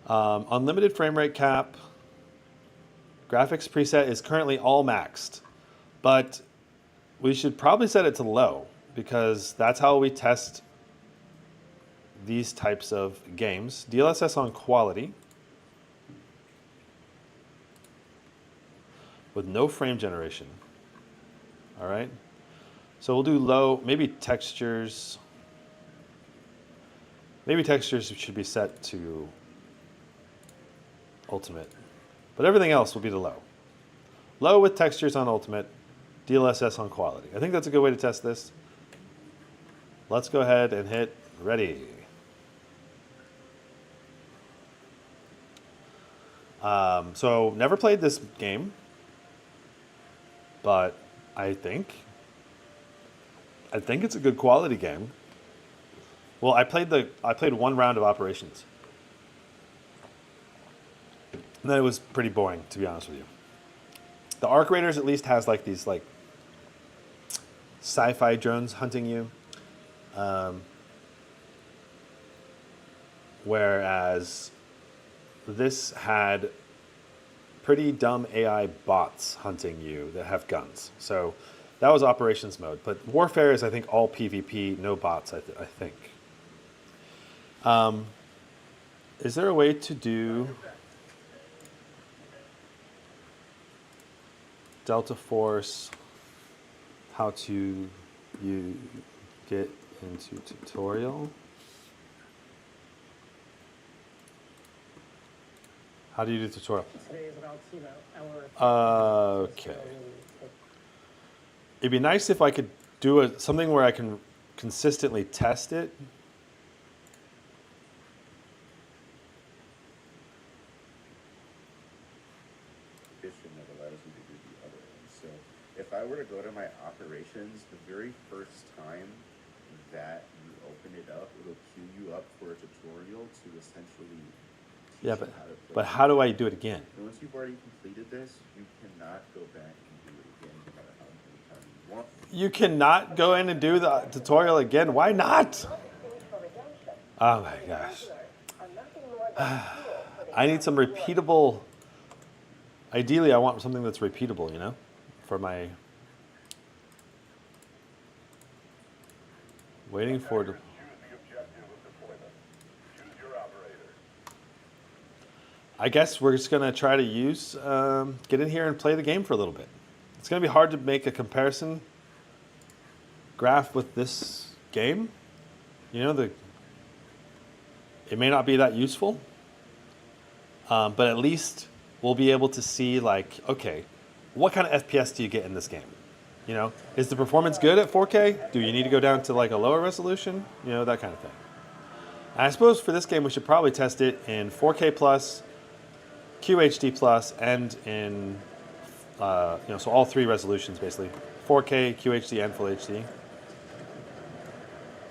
Unlimited frame rate cap. Graphics preset is currently all maxed, but we should probably set it to low, because that's how we test these types of games. DLSS on quality with no frame generation. All right. So we'll do low, maybe textures. Maybe textures should be set to ultimate. But everything else will be to low. Low with textures on ultimate, DLSS on quality. I think that's a good way to test this. Let's go ahead and hit ready. So never played this game, but I think it's a good quality game. Well, I played one round of operations, and then it was pretty boring, to be honest with you. The Arc Raiders at least has like these like sci-fi drones hunting you, whereas this had pretty dumb AI bots hunting you that have guns. So that was operations mode. But warfare is, I think, all PvP, no bots, I think. Is there a way to do Delta Force, how to you get into tutorial? How do you do tutorial? Okay. It'd be nice if I could do something where I can consistently test it. I were to go to my operations, the very first time that you open it up, it'll queue you up for a tutorial to essentially teach Yeah, you but how to play. but how do I do it again? And once you've already completed this, you cannot go back and do it again, no matter how many times you want. You cannot go in and do the tutorial again. Why not? Oh my gosh. I need some repeatable. Ideally, I want something that's repeatable, you know, for my waiting for. Choose the objective of deployment. Choose your operator. I guess we're just gonna try to get in here and play the game for a little bit. It's gonna be hard to make a comparison graph with this game. You know, it may not be that useful, but at least we'll be able to see, like, okay, what kind of FPS do you get in this game? You know, is the performance good at 4K? Do you need to go down to like a lower resolution? You know, that kind of thing. And I suppose for this game, we should probably test it in 4K plus, QHD plus, and in, so all three resolutions basically. 4K, QHD, and Full HD.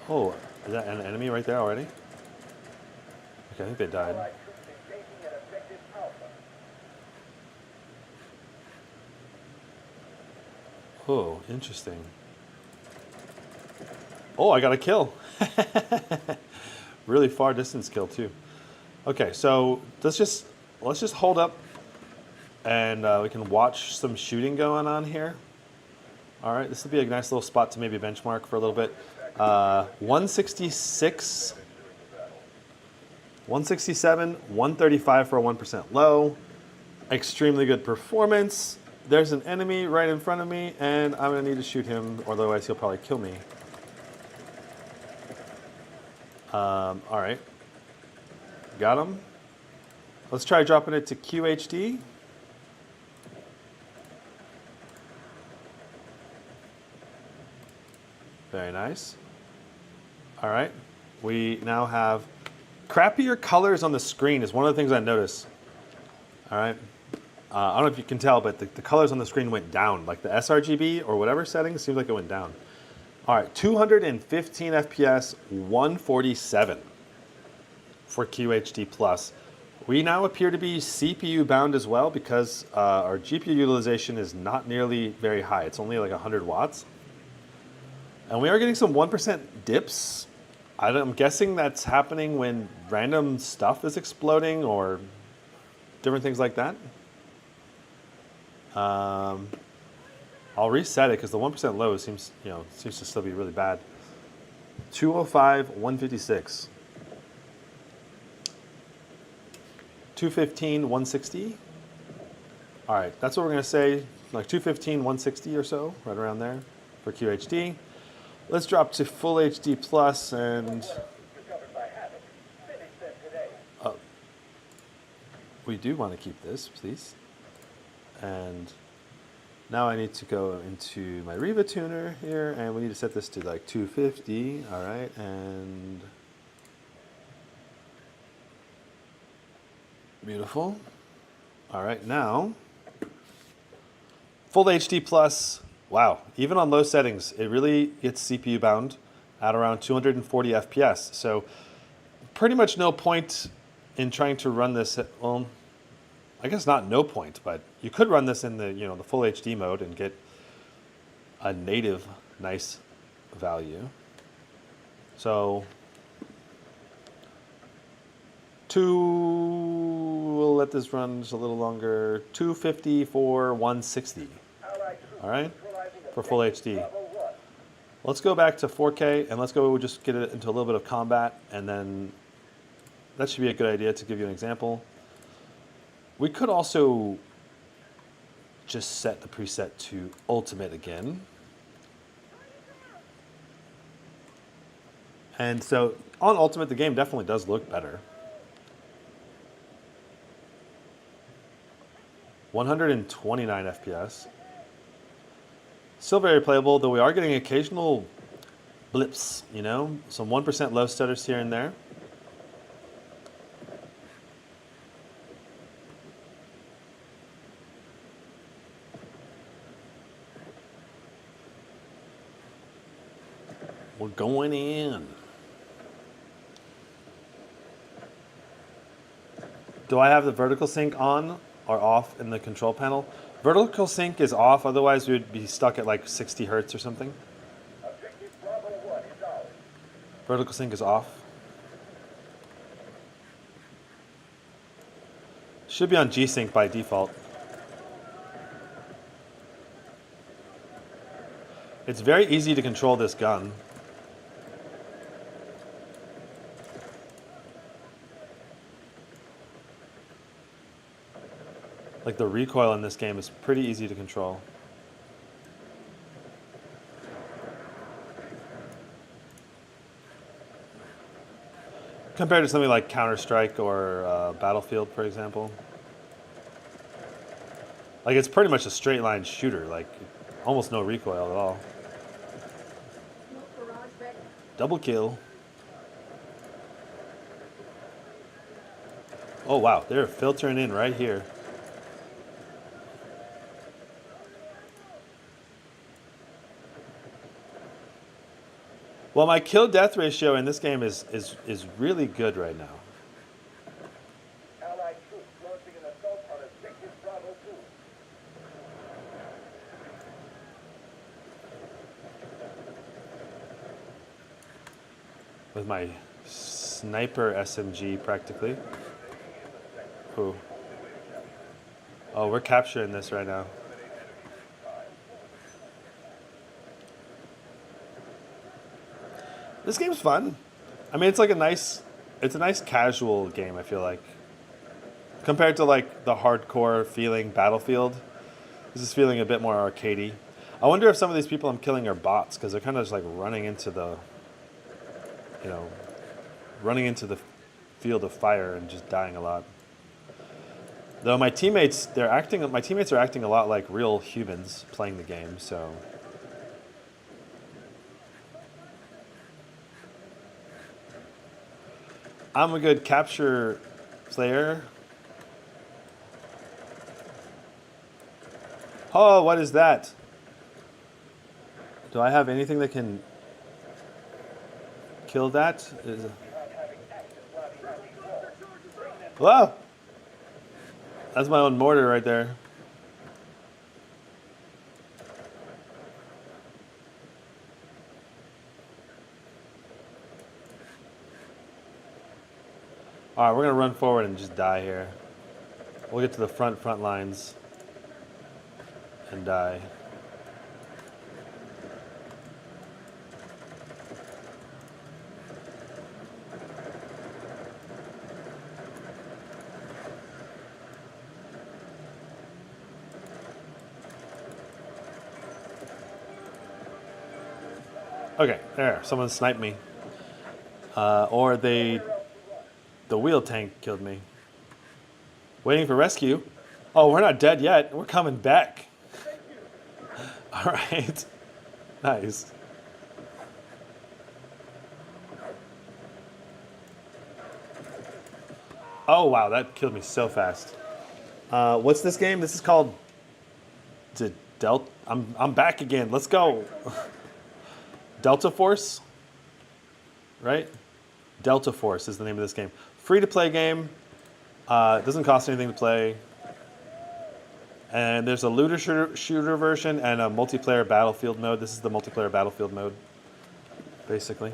Oh, is that an enemy right there already? Okay, I think they died. Allied troops engaging at objective Alpha. Oh, interesting. Oh, I got a kill. Really far distance kill too. Okay, so let's just hold up, and we can watch some shooting going on here. All right, this would be a nice little spot to maybe benchmark for a little bit. 166, 167, 135 for a 1% low. Extremely good performance. There's an enemy right in front of me, and I'm gonna need to shoot him, or otherwise he'll probably kill me. All right, got him. Let's try dropping it to QHD. Very nice. All right, we now have crappier colors on the screen is one of the things I noticed. All right. I don't know if you can tell, but the colors on the screen went down. Like the sRGB or whatever settings, seems like it went down. All right, 215 FPS, 147 for QHD plus. We now appear to be CPU bound as well because our GPU utilization is not nearly very high. It's only like 100 watts. And we are getting some 1% dips. I'm guessing that's happening when random stuff is exploding or different things like that. I'll reset it because the 1% low seems to still be really bad. 205, 156. 215, 160. All right, that's what we're gonna say, like 215, 160 or so, right around there for QHD. Let's drop to Full HD plus and Discovered by Havoc. Finish them today. we do want to keep this, please. And now I need to go into my Riva tuner here, and we need to set this to like 250. All right, and beautiful. All right, now Full HD plus. Wow, even on low settings, it really gets CPU bound at around 240 FPS. So pretty much no point in trying to run this at, well, I guess not no point, but you could run this in the the Full HD mode and get a native nice value. So we'll let this run just a little longer. 250 for 160. All right, for Full HD. Let's go back to 4K and let's go just get it into a little bit of combat, and then that should be a good idea to give you an example. We could also just set the preset to Ultimate again. And so on Ultimate, the game definitely does look better. 129 FPS. Still very playable, though we are getting occasional blips, some 1% low stutters here and there. We're going in. Do I have the vertical sync on or off in the control panel? Vertical sync is off, otherwise we would be stuck at like 60 hertz or something. Objective Bravo 1 is ours. Vertical sync is off. Should be on G-Sync by default. It's very easy to control this gun. Like the recoil in this game is pretty easy to control. Compared to something like Counter-Strike or Battlefield, for example. Like it's pretty much a straight line shooter, like almost no recoil at all. Double kill. Oh wow, they're filtering in right here. Well, my kill-death ratio in this game is really good right now. Allied troops launching an assault on Objective Bravo 2. With my sniper SMG practically. Ooh. Oh, we're capturing this right now. This game's fun. I mean, it's a nice casual game, I feel like. Compared to like the hardcore feeling Battlefield, this is feeling a bit more arcadey. I wonder if some of these people I'm killing are bots, because they're kind of just like running into the, running into the field of fire and just dying a lot. Though my teammates are acting a lot like real humans playing the game, so. I'm a good capture player. Oh, what is that? Do I have anything that can kill that? Whoa! That's my own mortar right there. All right, we're gonna run forward and just die here. We'll get to the front lines and die. Okay, there, someone sniped me. Or the wheel tank killed me. Waiting for rescue. Oh, we're not dead yet. We're coming back. All right. Nice. Oh, wow, that killed me so fast. What's this game? This is called Delta. I'm back again. Let's go. Delta Force, right? Delta Force is the name of this game. Free-to-play game. It doesn't cost anything to play. And there's a looter shooter version and a multiplayer Battlefield mode. This is the multiplayer Battlefield mode, basically.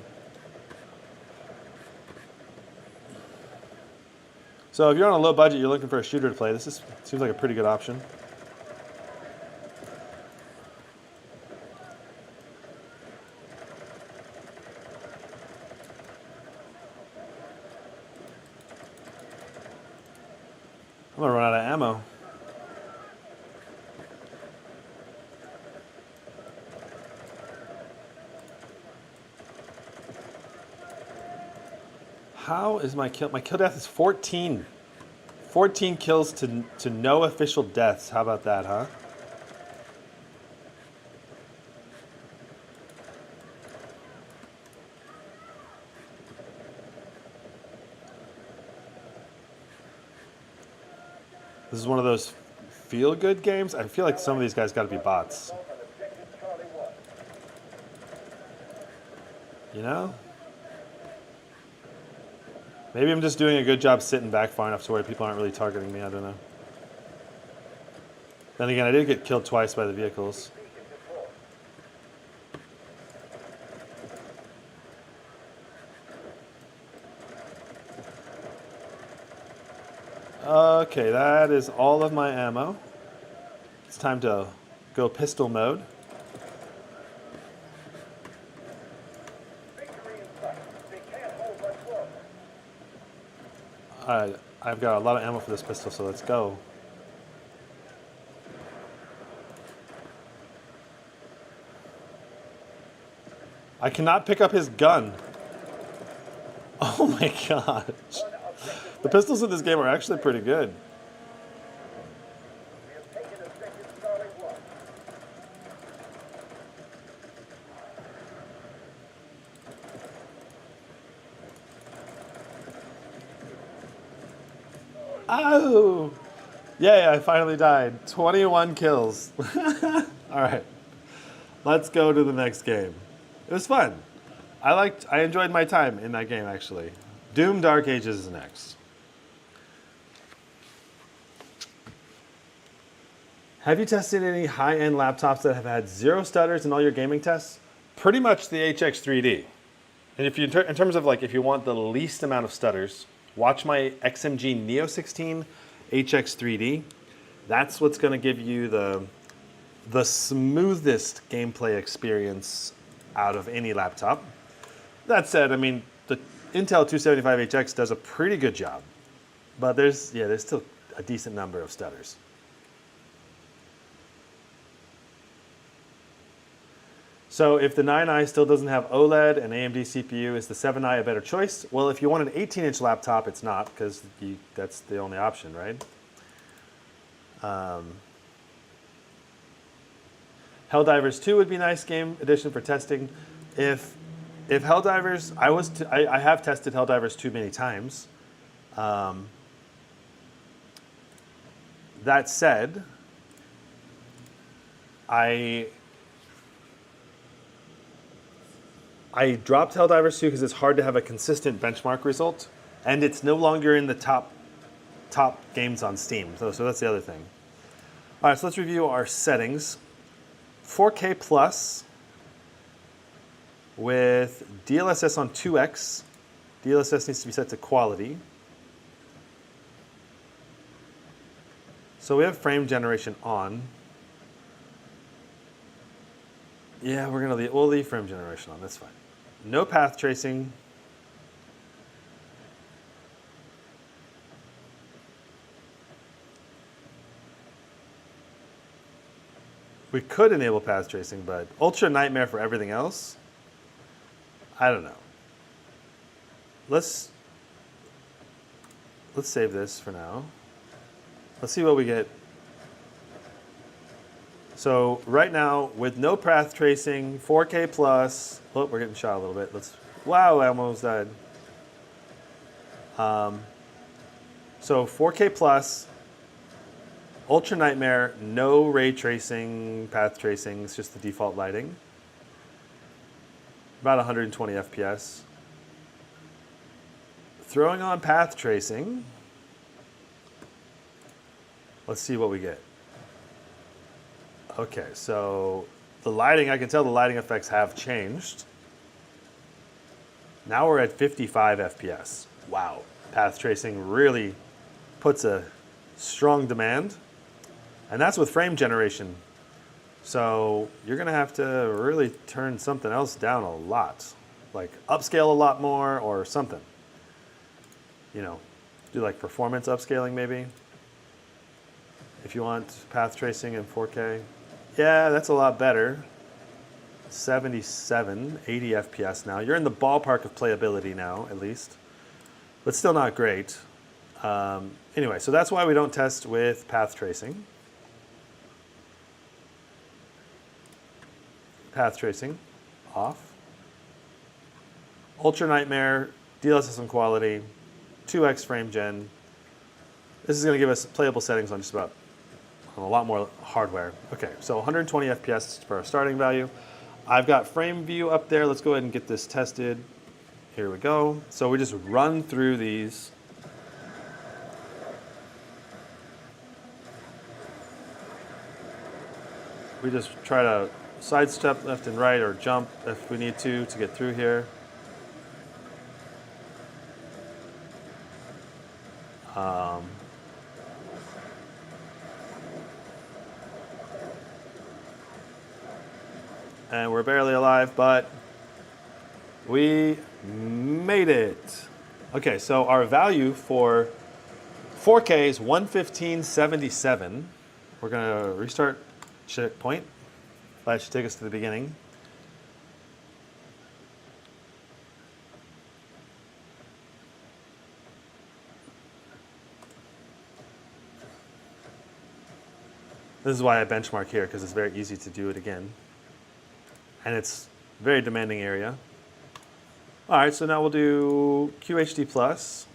So if you're on a low budget, you're looking for a shooter to play, seems like a pretty good option. I'm gonna run out of ammo. How is my kill? My kill death is 14. 14 kills to no official deaths. How about that, huh? This is one of those feel-good games. I feel like some of these guys got to be bots. You know? Maybe I'm just doing a good job sitting back far enough to where people aren't really targeting me. I don't know. Then again, I did get killed twice by the vehicles. Okay, that is all of my ammo. It's time to go pistol mode. Victory in sight. They can't hold much longer. Alright, I've got a lot of ammo for this pistol, so let's go. I cannot pick up his gun. Oh my gosh. The pistols in this game are actually pretty good. We have taken objective Charlie 1. Oh! Yay, I finally died. 21 kills. Alright. Let's go to the next game. It was fun. I enjoyed my time in that game actually. Doom Dark Ages is next. Have you tested any high-end laptops that have had 0 stutters in all your gaming tests? Pretty much the HX3D. And if you, in terms of like, if you want the least amount of stutters, watch my XMG Neo 16 HX3D. That's what's going to give you the smoothest gameplay experience out of any laptop. That said, I mean, the Intel 275HX does a pretty good job, but there's still a decent number of stutters. So if the 9i still doesn't have OLED and AMD CPU, is the 7i a better choice? Well, if you want an 18-inch laptop, it's not, because that's the only option, right? Helldivers 2 would be a nice game addition for testing. If Helldivers, I have tested Helldivers 2 many times. That said, I dropped Helldivers 2 because it's hard to have a consistent benchmark result, and it's no longer in the top games on Steam. So that's the other thing. All right, so let's review our settings. 4K plus with DLSS on 2x. DLSS needs to be set to quality. So we have frame generation on. Yeah, we'll leave frame generation on, that's fine. No path tracing. We could enable path tracing, but ultra nightmare for everything else. I don't know. Let's save this for now. Let's see what we get. So right now, with no path tracing, 4K plus. Oh, we're getting shot a little bit. Wow, I almost died. So 4K plus, Ultra Nightmare, no ray tracing, path tracing. It's just the default lighting. About 120 FPS. Throwing on path tracing. Let's see what we get. Okay, so the lighting, I can tell the lighting effects have changed. Now we're at 55 FPS. Wow, path tracing really puts a strong demand. And that's with frame generation. So you're gonna have to really turn something else down a lot. Like upscale a lot more or something. You know, do like performance upscaling maybe. If you want path tracing in 4K. Yeah, that's a lot better. 77, 80 FPS now. You're in the ballpark of playability now, at least. But still not great. Anyway, so that's why we don't test with path tracing. Path tracing, off. Ultra Nightmare, DLSS on quality, 2x frame gen. This is going to give us playable settings on just about a lot more hardware. Okay, so 120 FPS for our starting value. I've got frame view up there. Let's go ahead and get this tested. Here we go. So we just run through these. We just try to sidestep left and right or jump if we need to get through here. And we're barely alive, but we made it. Okay, so our value for 4K is 115.77. We're gonna restart checkpoint. That should take us to the beginning. This is why I benchmark here, because it's very easy to do it again. And it's a very demanding area. All right, so now we'll do QHD+.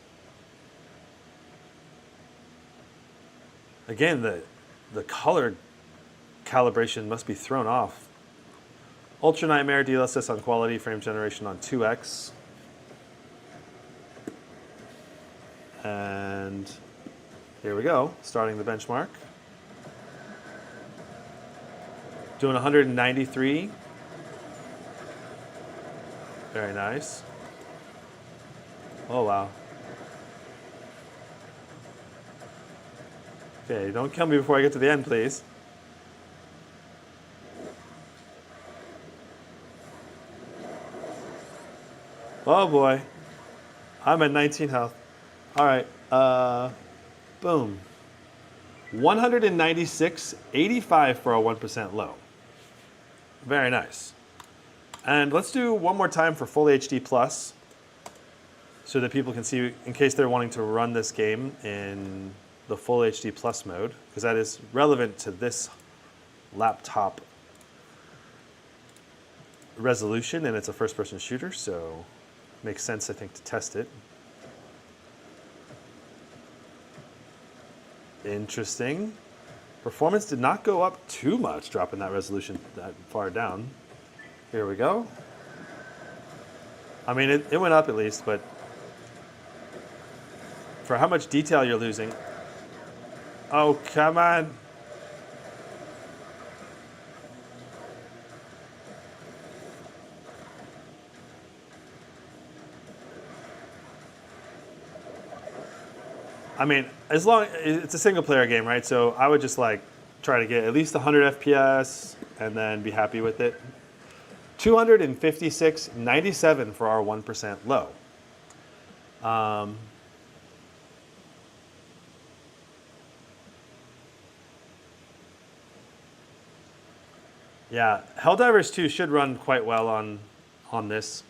Again, the color calibration must be thrown off. Ultra Nightmare, DLSS on quality, frame generation on 2x. And here we go, starting the benchmark. Doing 193. Very nice. Oh, wow. Okay, don't kill me before I get to the end, please. Oh boy. I'm at 19 health. All right, boom. 196.85 for a 1% low. Very nice. And let's do one more time for full HD plus so that people can see in case they're wanting to run this game in the full HD plus mode, because that is relevant to this laptop resolution, and it's a first-person shooter, so it makes sense, I think, to test it. Interesting. Performance did not go up too much, dropping that resolution that far down. Here we go. I mean, it went up at least, but for how much detail you're losing. Oh, come on. I mean, as long it's a single player game, right? So I would just like try to get at least 100 FPS and then be happy with it. 256.97 for our 1% low. Yeah, Helldivers 2 should run quite well on this.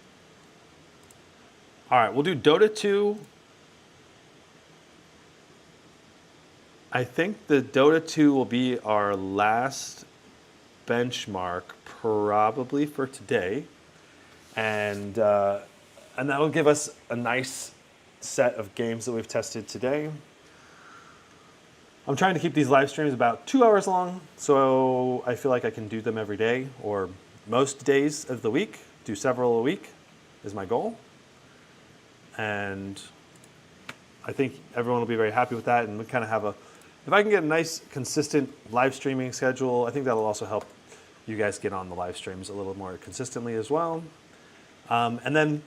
All right, we'll do Dota 2. I think the Dota 2 will be our last benchmark probably for today. And that will give us a nice set of games that we've tested today. I'm trying to keep these live streams about 2 hours long, so I feel like I can do them every day or most days of the week. Do several a week is my goal. And I think everyone will be very happy with that, and we kind of have if I can get a nice, consistent live streaming schedule, I think that'll also help you guys get on the live streams a little more consistently as well. And then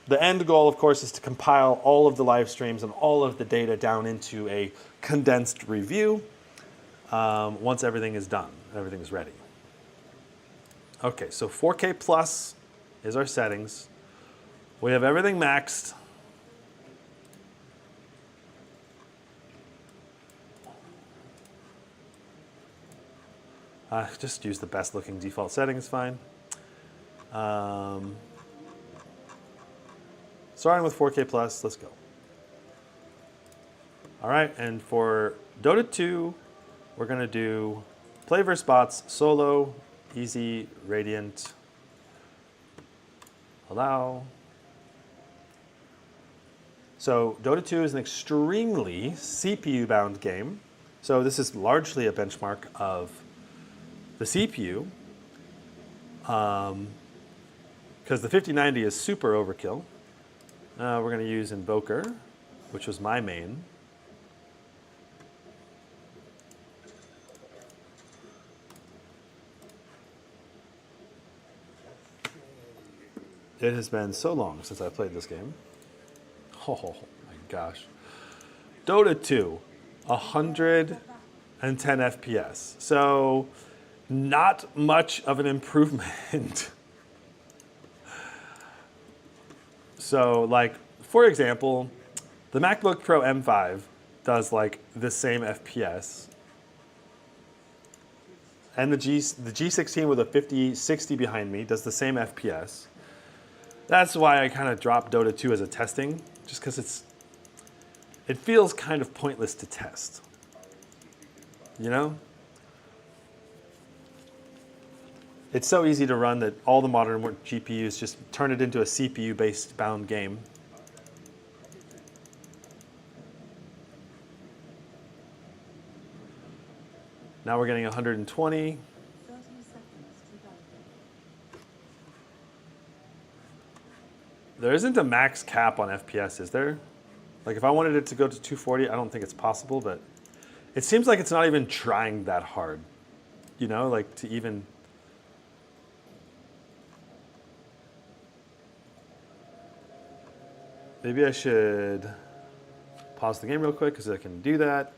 the end goal, of course, is to compile all of the live streams and all of the data down into a condensed review once everything is done, everything is ready. Okay, so 4K plus is our settings. We have everything maxed. Just use the best looking default settings, fine. Starting with 4K plus, let's go. All right, and for Dota 2, we're gonna do play versus bots, solo, easy, radiant, allow. So Dota 2 is an extremely CPU-bound game. So this is largely a benchmark of the CPU. because the 5090 is super overkill. We're going to use Invoker, which was my main. It has been so long since I played this game. Oh my gosh. Dota 2, 110 FPS. So not much of an improvement. So like, for example, the MacBook Pro M5 does like the same FPS. And the G16 with a 60 behind me does the same FPS. That's why I kind of dropped Dota 2 as a testing, just because it feels kind of pointless to test. You know? It's so easy to run that all the modern GPUs just turn it into a CPU-based bound game. Now we're getting 120. There isn't a max cap on FPS, is there? Like if I wanted it to go to 240, I don't think it's possible, but it seems like it's not even trying that hard. You know, like to even... Maybe I should pause the game real quick because I can do that.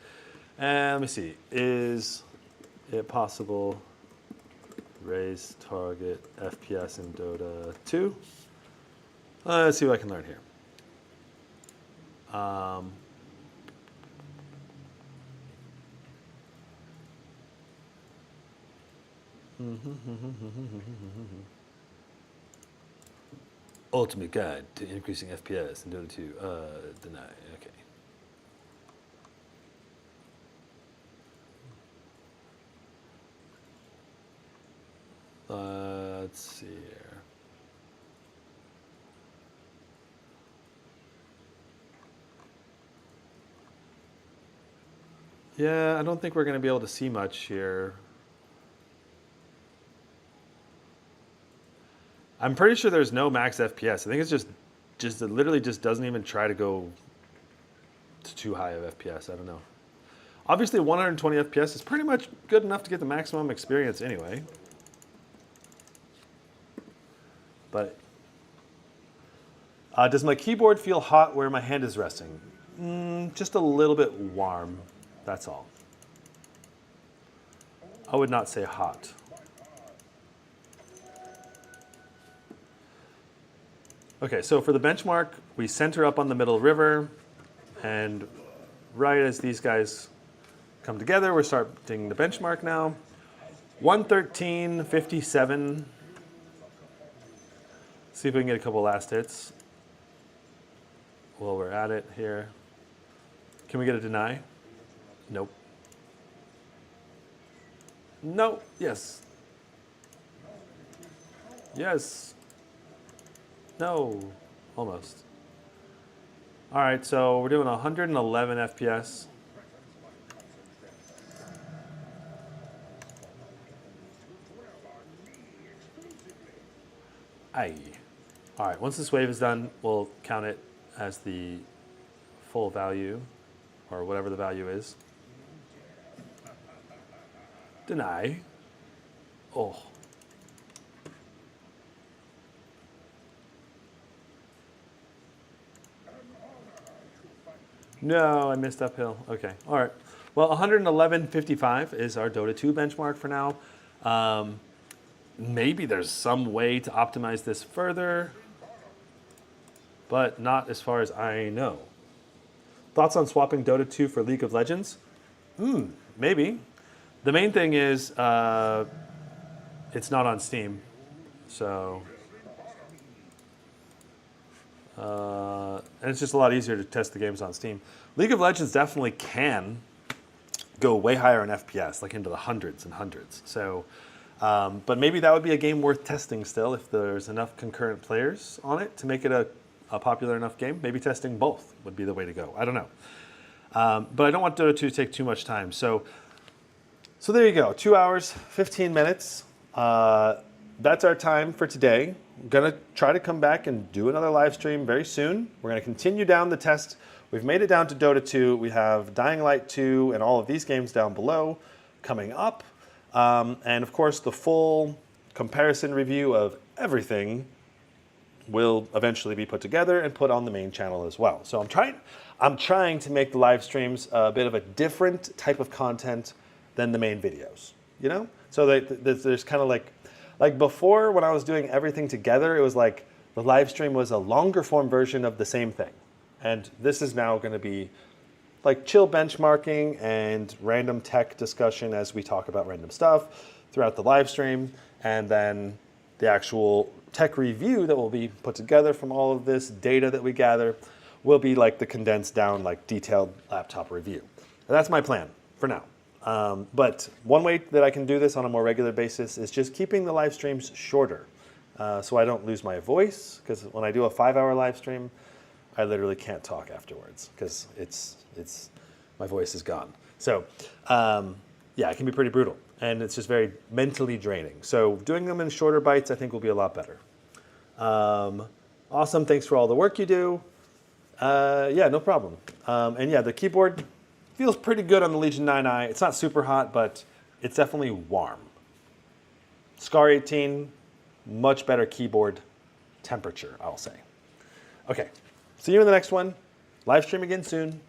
And let me see, is it possible raise target FPS in Dota 2? Let's see what I can learn here. Ultimate guide to increasing FPS in Dota 2. Deny. Okay. Let's see here. Yeah, I don't think we're going to be able to see much here. I'm pretty sure there's no max FPS. I think it's just it literally just doesn't even try to go to too high of FPS. I don't know. Obviously, 120 FPS is pretty much good enough to get the maximum experience anyway. But does my keyboard feel hot where my hand is resting? Just a little bit warm. That's all. I would not say hot. Okay, so for the benchmark, we center up on the middle river, and right as these guys come together, we're starting the benchmark now. 113.57. See if we can get a couple last hits while we're at it here. Can we get a deny? Nope. No. Yes. Yes. No. Almost. All right, so we're doing 111 FPS. Aye. All right, once this wave is done, we'll count it as the full value, or whatever the value is. Deny. Oh. No, I missed uphill. Okay, all right. Well, 111.55 is our Dota 2 benchmark for now. Maybe there's some way to optimize this further, but not as far as I know. Thoughts on swapping Dota 2 for League of Legends? Maybe. The main thing is it's not on Steam, so and it's just a lot easier to test the games on Steam. League of Legends definitely can go way higher in FPS, like into the hundreds and hundreds. So, but maybe that would be a game worth testing still if there's enough concurrent players on it to make it a popular enough game. Maybe testing both would be the way to go. I don't know. But I don't want Dota 2 to take too much time. So there you go, 2 hours, 15 minutes. that's our time for today. I'm going to try to come back and do another live stream very soon. We're going to continue down the test. We've made it down to Dota 2. We have Dying Light 2 and all of these games down below coming up. And of course, the full comparison review of everything will eventually be put together and put on the main channel as well. So I'm trying to make the live streams a bit of a different type of content than the main videos, you know? So there's kind of like before when I was doing everything together, it was like the live stream was a longer form version of the same thing. And this is now going to be like chill benchmarking and random tech discussion as we talk about random stuff throughout the live stream. And then the actual tech review that will be put together from all of this data that we gather will be like the condensed down, like detailed laptop review. And that's my plan for now. But one way that I can do this on a more regular basis is just keeping the live streams shorter so I don't lose my voice, because when I do a 5-hour live stream, I literally can't talk afterwards because my voice is gone. So yeah, it can be pretty brutal and it's just very mentally draining. So doing them in shorter bites I think will be a lot better. Awesome, thanks for all the work you do. Yeah, no problem. And yeah, the keyboard feels pretty good on the Legion 9i. It's not super hot, but it's definitely warm. Scar 18, much better keyboard temperature, I'll say. Okay, see you in the next one. Live stream again soon.